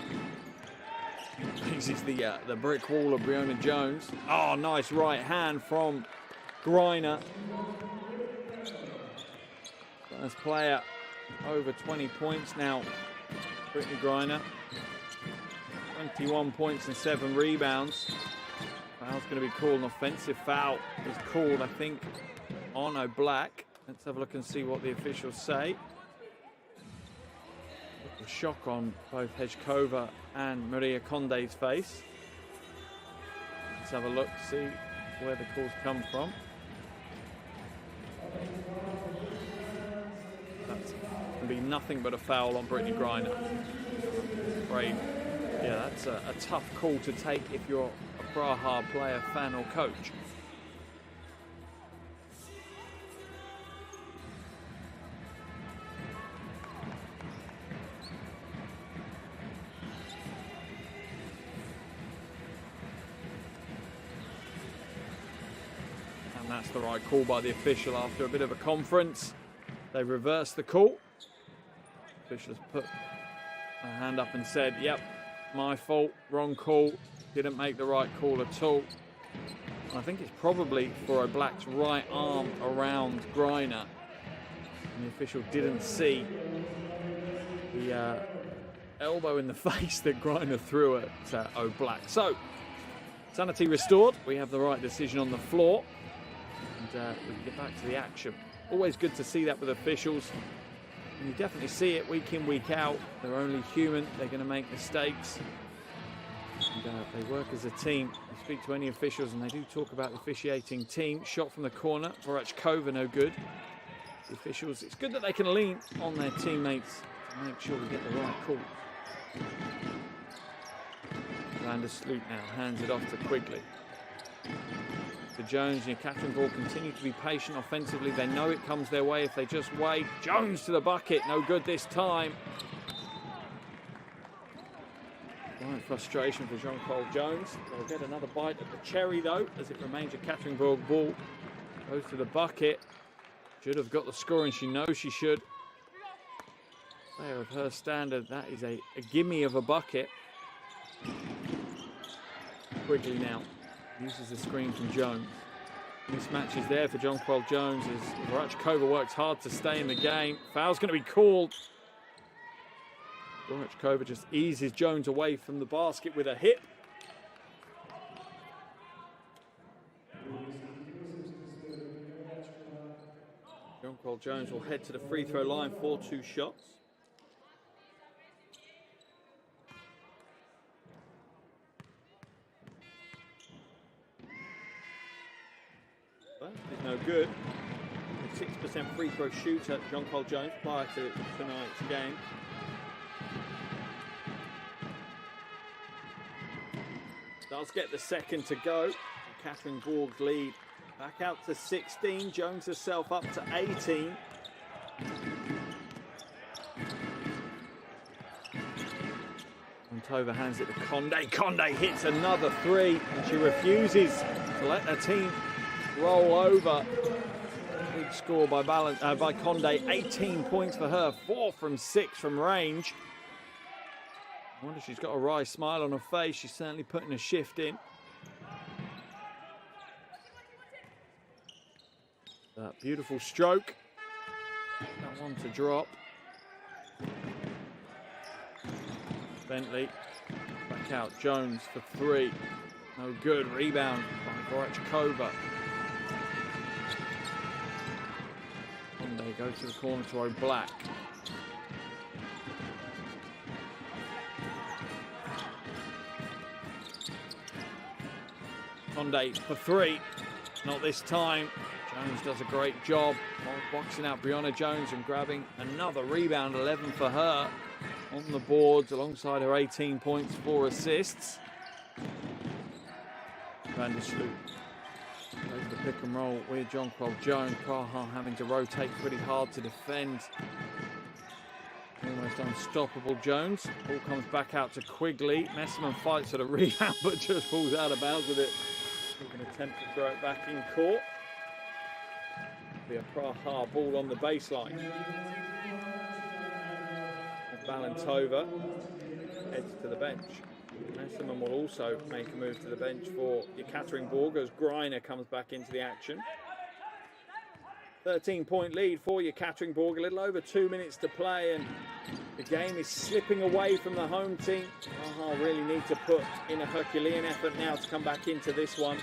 uses the brick wall of Breonna Jones. Oh, nice right hand from Greiner. First player over 20 points now. Brittany Greiner. 21 points and 7 rebounds. Foul's going to be called. An offensive foul is called, I think, on O'Black. Let's have a look and see what the officials say. A shock on both Hejkova and Maria Conde's face. Let's have a look, see where the calls come from. That's going to be nothing but a foul on Brittany Greiner. Afraid. Yeah, that's a tough call to take if you're a Praha player, fan or coach. And that's the right call by the official after a bit of a conference. They reversed the call. Officials put a hand up and said, yep, my fault, wrong call, didn't make the right call at all. I think it's probably for O'Black's right arm around Greiner. And the official didn't see the elbow in the face that Greiner threw at O'Black. So, sanity restored. We have the right decision on the floor. And we can get back to the action. Always good to see that with officials. And you definitely see it week in, week out. They're only human. They're going to make mistakes. And they work as a team. You speak to any officials and they do talk about the officiating team. Shot from the corner. Vorachkova, no good. The officials, it's good that they can lean on their teammates to make sure we get the right call. Lander Sloot now hands it off to Quigley. To Jones, and Ekaterinburg continue to be patient offensively. They know it comes their way if they just wait. Jones to the bucket, no good this time. Right, frustration for Jonquil Jones. They'll get another bite at the cherry though, as it remains Ekaterinburg ball. Goes to the bucket. Should have got the score, and she knows she should. Player of her standard, that is a gimme of a bucket. Quigley now. Uses the screen from Jones. Mismatch is there for Jonquil Jones as Vorachkova works hard to stay in the game. Foul's going to be called. Vorachkova just eases Jones away from the basket with a hip. Jonquil Jones will head to the free throw line for 2 shots. Is no good. 6% free throw shooter, Jonquil Jones, prior to tonight's game. Does get the second to go. Ekaterinburg's lead back out to 16. Jones herself up to 18. Montova hands it to Conde. Conde hits another 3, and she refuses to let her team roll over. Big score by Conde. 18 points for her. 4 from 6 from range. I wonder if she's got a wry smile on her face. She's certainly putting a shift in. That beautiful stroke. That one to drop. Bentley back out. Jones for three. No good. Rebound by Vorachkova. Conde goes to the corner to O'Black. Conde for three. Not this time. Jones does a great job boxing out Brianna Jones and grabbing another rebound. 11 for her on the boards alongside her 18 points, 4 assists. Van der Sloot plays the pick and roll with Jonquil Jones. Praha having to rotate pretty hard to defend. Almost unstoppable Jones. Ball comes back out to Quigley. Messerman fights for the rebound but just falls out of bounds with it. He's going to attempt to throw it back in court. Be a Praha ball on the baseline. Balantova heads to the bench. Messerman will also make a move to the bench for Ekaterinburg as Greiner comes back into the action. 13-point lead for Ekaterinburg, a little over 2 minutes to play, and the game is slipping away from the home team. Praha really need to put in a Herculean effort now to come back into this one.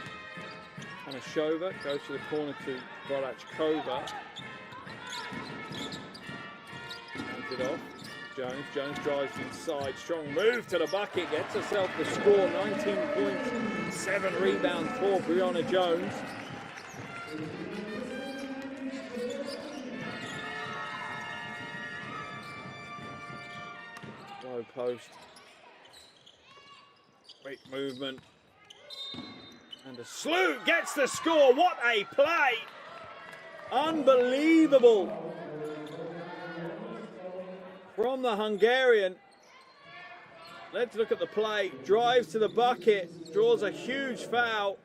Anashova goes to the corner to Vorachkova. Hands it off. Jones drives inside, strong move to the bucket, gets herself the score, 19 points, 7 rebounds for Brianna Jones. Low post, quick movement, and a Sloot gets the score. What a play! Unbelievable from the Hungarian. Let's look at the play. Drives to the bucket, draws a huge foul.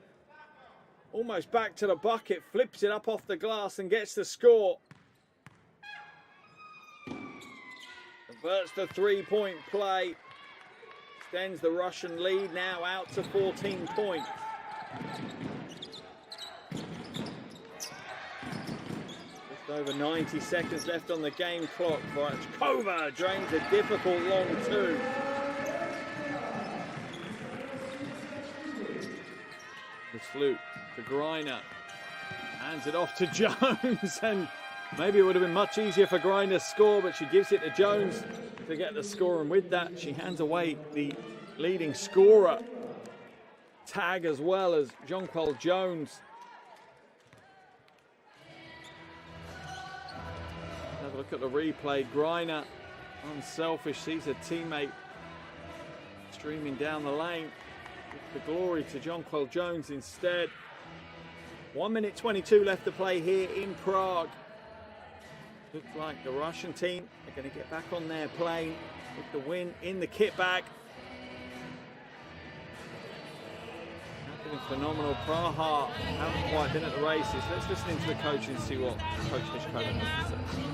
Almost back to the bucket, flips it up off the glass and gets the score. Converts the three-point play. Extends the Russian lead now out to 14 points. Over 90 seconds left on the game clock. Vorachkova drains a difficult long two. The Sloot to Greiner. Hands it off to Jones, and maybe it would have been much easier for Greiner to score, but she gives it to Jones to get the score, and with that she hands away the leading scorer tag as well as Jonquil Jones. Have a look at the replay. Greiner, unselfish, sees her teammate streaming down the lane. Give the glory to Jonquil Jones instead. 1 minute 22 left to play here in Prague. Looks like the Russian team are going to get back on their plane with the win in the kit bag. Been phenomenal. Praha haven't quite been at the races. Let's listen into the coach and see what Coach Mishkova has to say.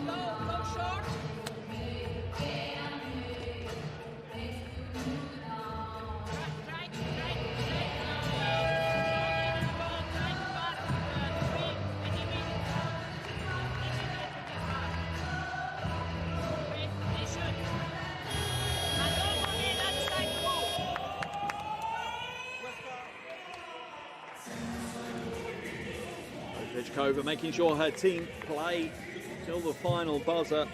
Vorachkova making sure her team play till the final buzzer.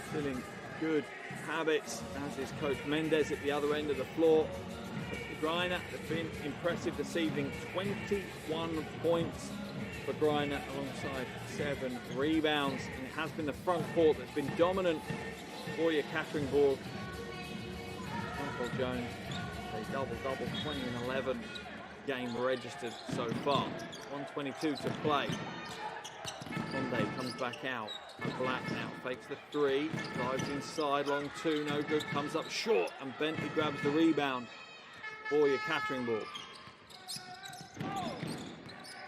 Still in good habits, as is Coach Mendes at the other end of the floor. Greiner has been impressive this evening. 21 points for Greiner alongside 7 rebounds. And it has been the front court that's been dominant for Ekaterinburg. Jonquil Jones, a double-double, 20 and 11. Game registered so far. 1:22 to play. Conde comes back out. Black now fakes the three, drives inside, long two, no good, comes up short, and Bentley grabs the rebound for Ekaterinburg.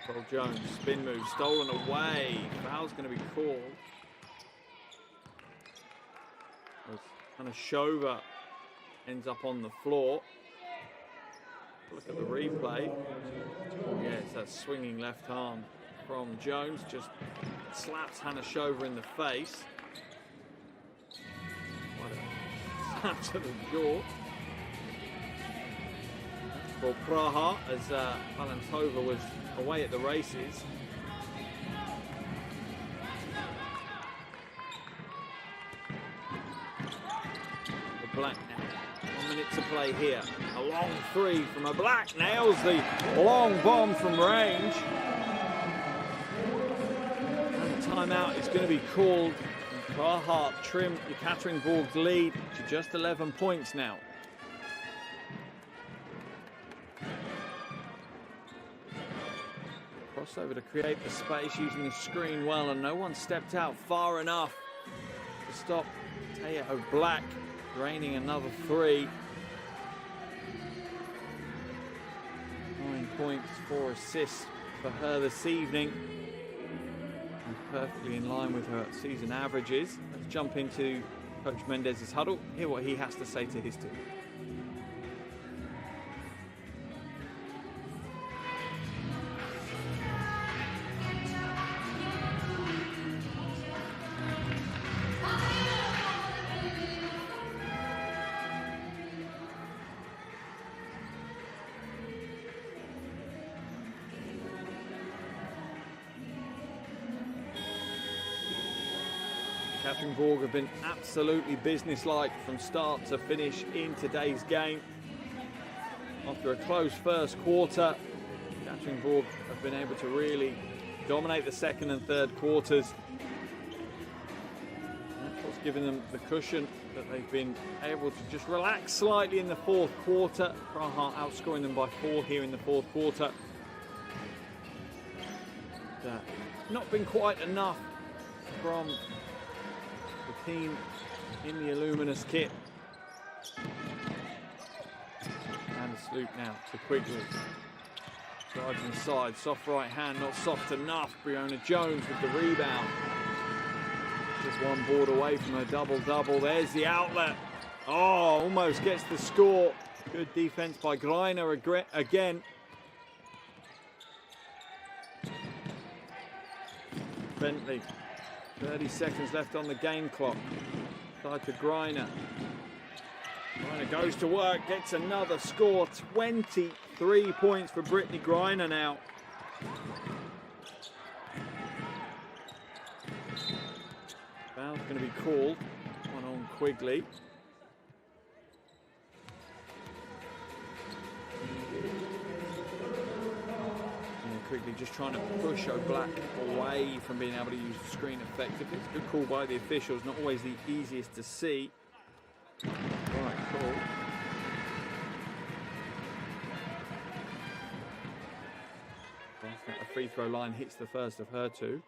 Paul Jones, spin move, stolen away. Foul's going to be called. As Anashova ends up on the floor. Look at the replay. Oh, yeah, it's that swinging left arm from Jones, just slaps Hannah Shover in the face. What a slap to the jaw. For Praha, as Valentova was away at the races. The Black now. 1 minute to play here. A long three from a Black. Nails the long bomb from range. And the timeout is going to be called. And Praha trim Ekaterinburg's lead to just 11 points now. Crossover to create the space using the screen well, and no one stepped out far enough to stop Taya Black draining another three. 9 points, 4 assists for her this evening, and perfectly in line with her season averages. Let's jump into Coach Mendez's huddle, hear what he has to say to his team. Ekaterinburg have been absolutely businesslike from start to finish in today's game. After a close first quarter, Ekaterinburg have been able to really dominate the second and third quarters. That's what's given them the cushion that they've been able to just relax slightly in the fourth quarter. Praha outscoring them by 4 here in the fourth quarter. Not been quite enough from the team in the Illuminous kit. And a salute now to Quigley. Drives inside, soft right hand, not soft enough. Breonna Jones with the rebound. Just one board away from her double-double. There's the outlet. Oh, almost gets the score. Good defense by Greiner again. Bentley. 30 seconds left on the game clock. Side to Greiner. Greiner goes to work, gets another score. 23 points for Brittany Greiner now. Foul's going to be called. One on Quigley. Quigley just trying to push O'Black away from being able to use the screen effectively. It's a good call by the officials, not always the easiest to see. Right call. The free throw line hits the first of her two.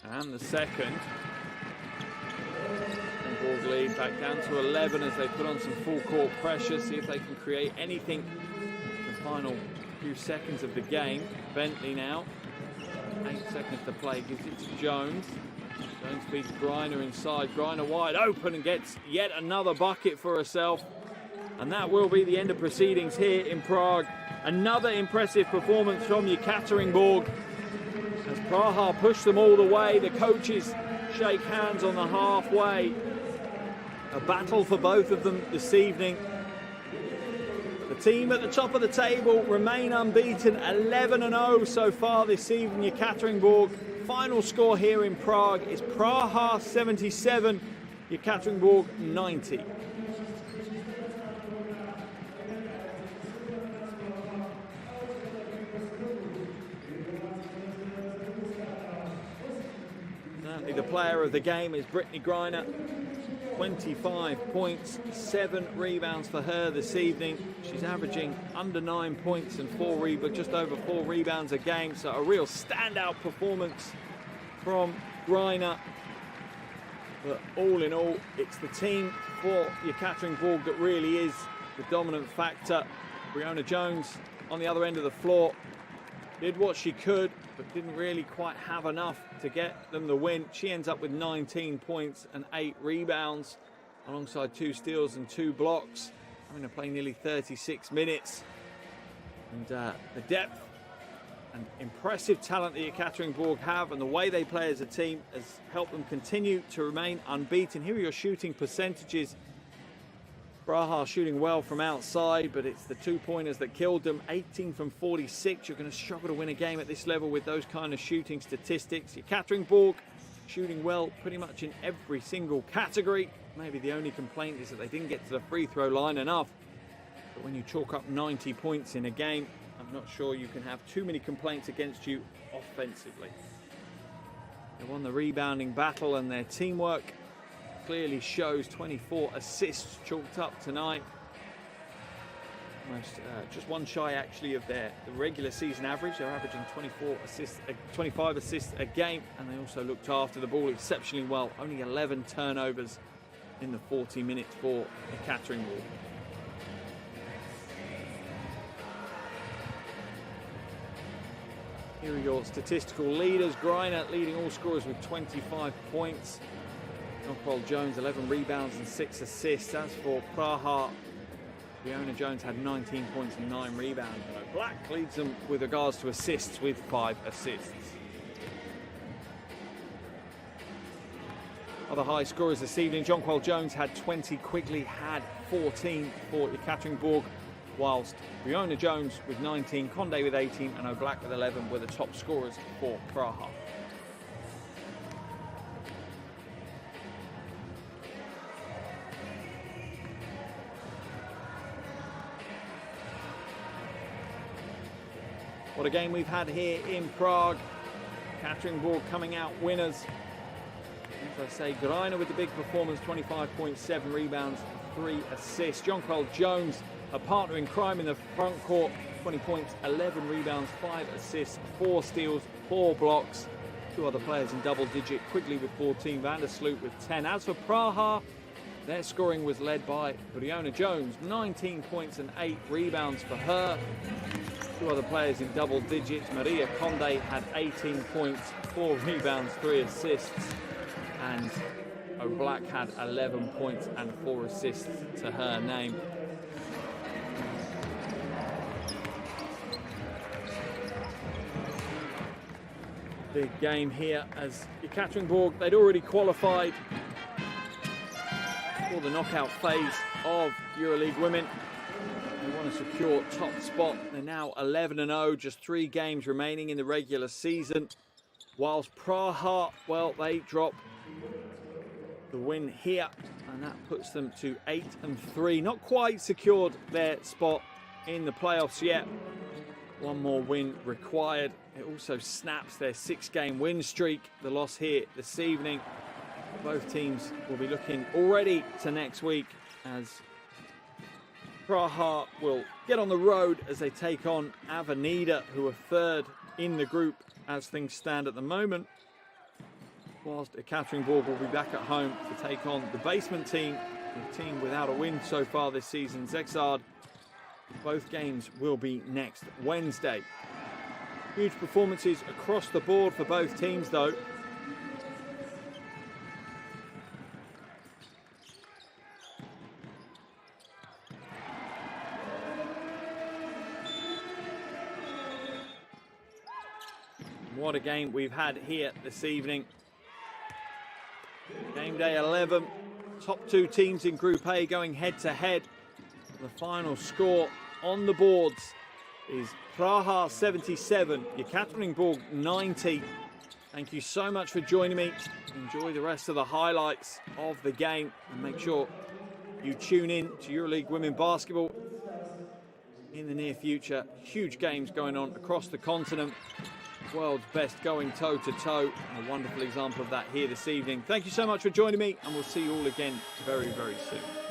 And the second. Lead back down to 11 as they put on some full court pressure, see if they can create anything in the final few seconds of the game. Bentley now, 8 seconds to play, gives it to Jones. Jones feeds Greiner inside, Greiner wide open and gets yet another bucket for herself. And that will be the end of proceedings here in Prague. Another impressive performance from Ekaterinburg as Praha push them all the way. The coaches shake hands on the halfway. A battle for both of them this evening. The team at the top of the table remain unbeaten, 11-0 so far this season. Ekaterinburg. Final score here in Prague is Praha 77, Ekaterinburg 90. Certainly the player of the game is Brittany Greiner. 25 points, 7 rebounds for her this evening. She's averaging under 9 points and just over 4 rebounds a game. So a real standout performance from Greiner. But all in all, it's the team for Ekaterinburg that really is the dominant factor. Breonna Jones on the other end of the floor did what she could, but didn't really quite have enough to get them the win. She ends up with 19 points and 8 rebounds, alongside 2 steals and 2 blocks. having to play nearly 36 minutes. And the depth and impressive talent the Ekaterinburg have and the way they play as a team has helped them continue to remain unbeaten. Here are your shooting percentages. Praha shooting well from outside, but it's the two-pointers that killed them. 18 from 46. You're going to struggle to win a game at this level with those kind of shooting statistics. Ekaterinburg shooting well pretty much in every single category. Maybe the only complaint is that they didn't get to the free throw line enough. But when you chalk up 90 points in a game, I'm not sure you can have too many complaints against you offensively. They won the rebounding battle and their teamwork clearly shows. 24 assists chalked up tonight. Almost just one shy actually of the regular season average. They're averaging 25 assists a game, and they also looked after the ball exceptionally well. Only 11 turnovers in the 40 minutes for Ekaterinburg. Here are your statistical leaders. Greiner leading all scorers with 25 points. John Jones, 11 rebounds and 6 assists. As for Praha, Fiona Jones had 19 points and 9 rebounds. Black leads them with regards to assists with 5 assists. Other high scorers this evening. John Jones had 20, Quigley had 14 for Ekaterinburg, whilst Fiona Jones with 19, Conde with 18 and O'Black with 11 were the top scorers for Praha. What a game we've had here in Prague. Ekaterinburg coming out winners. As I say, Greiner with the big performance, 25.7 rebounds, 3 assists. John Jones, a partner in crime in the front court, 20 points, 11 rebounds, 5 assists, 4 steals, 4 blocks. 2 other players in double digit, Quigley with 14, Van der Sloot with 10. As for Praha, their scoring was led by Fiona Jones, 19 points and 8 rebounds for her. 2 other players in double digits. Maria Conde had 18 points, 4 rebounds, 3 assists. And O'Black had 11 points and 4 assists to her name. Big game here as Ekaterinburg, they'd already qualified for the knockout phase of EuroLeague Women. They want to secure top spot. They're now 11-0, just 3 games remaining in the regular season. Whilst Praha, well, they drop the win here, and that puts them to 8-3. Not quite secured their spot in the playoffs yet. 1 more win required. It also snaps their 6-game win streak. The loss here this evening. Both teams will be looking already to next week as Praha will get on the road as they take on Avenida, who are 3rd in the group as things stand at the moment. Whilst Ekaterinburg will be back at home to take on the basement team, the team without a win so far this season, Zexard. Both games will be next Wednesday. Huge performances across the board for both teams though. What a game we've had here this evening. Game day 11, top 2 teams in Group A going head to head. The final score on the boards is Praha 77, Ekaterinburg 90. Thank you so much for joining me. Enjoy the rest of the highlights of the game and make sure you tune in to EuroLeague Women Basketball in the near future. Huge games going on across the continent. World's best going toe-to-toe. A wonderful example of that here this evening. Thank you so much for joining me, and we'll see you all again very, very soon.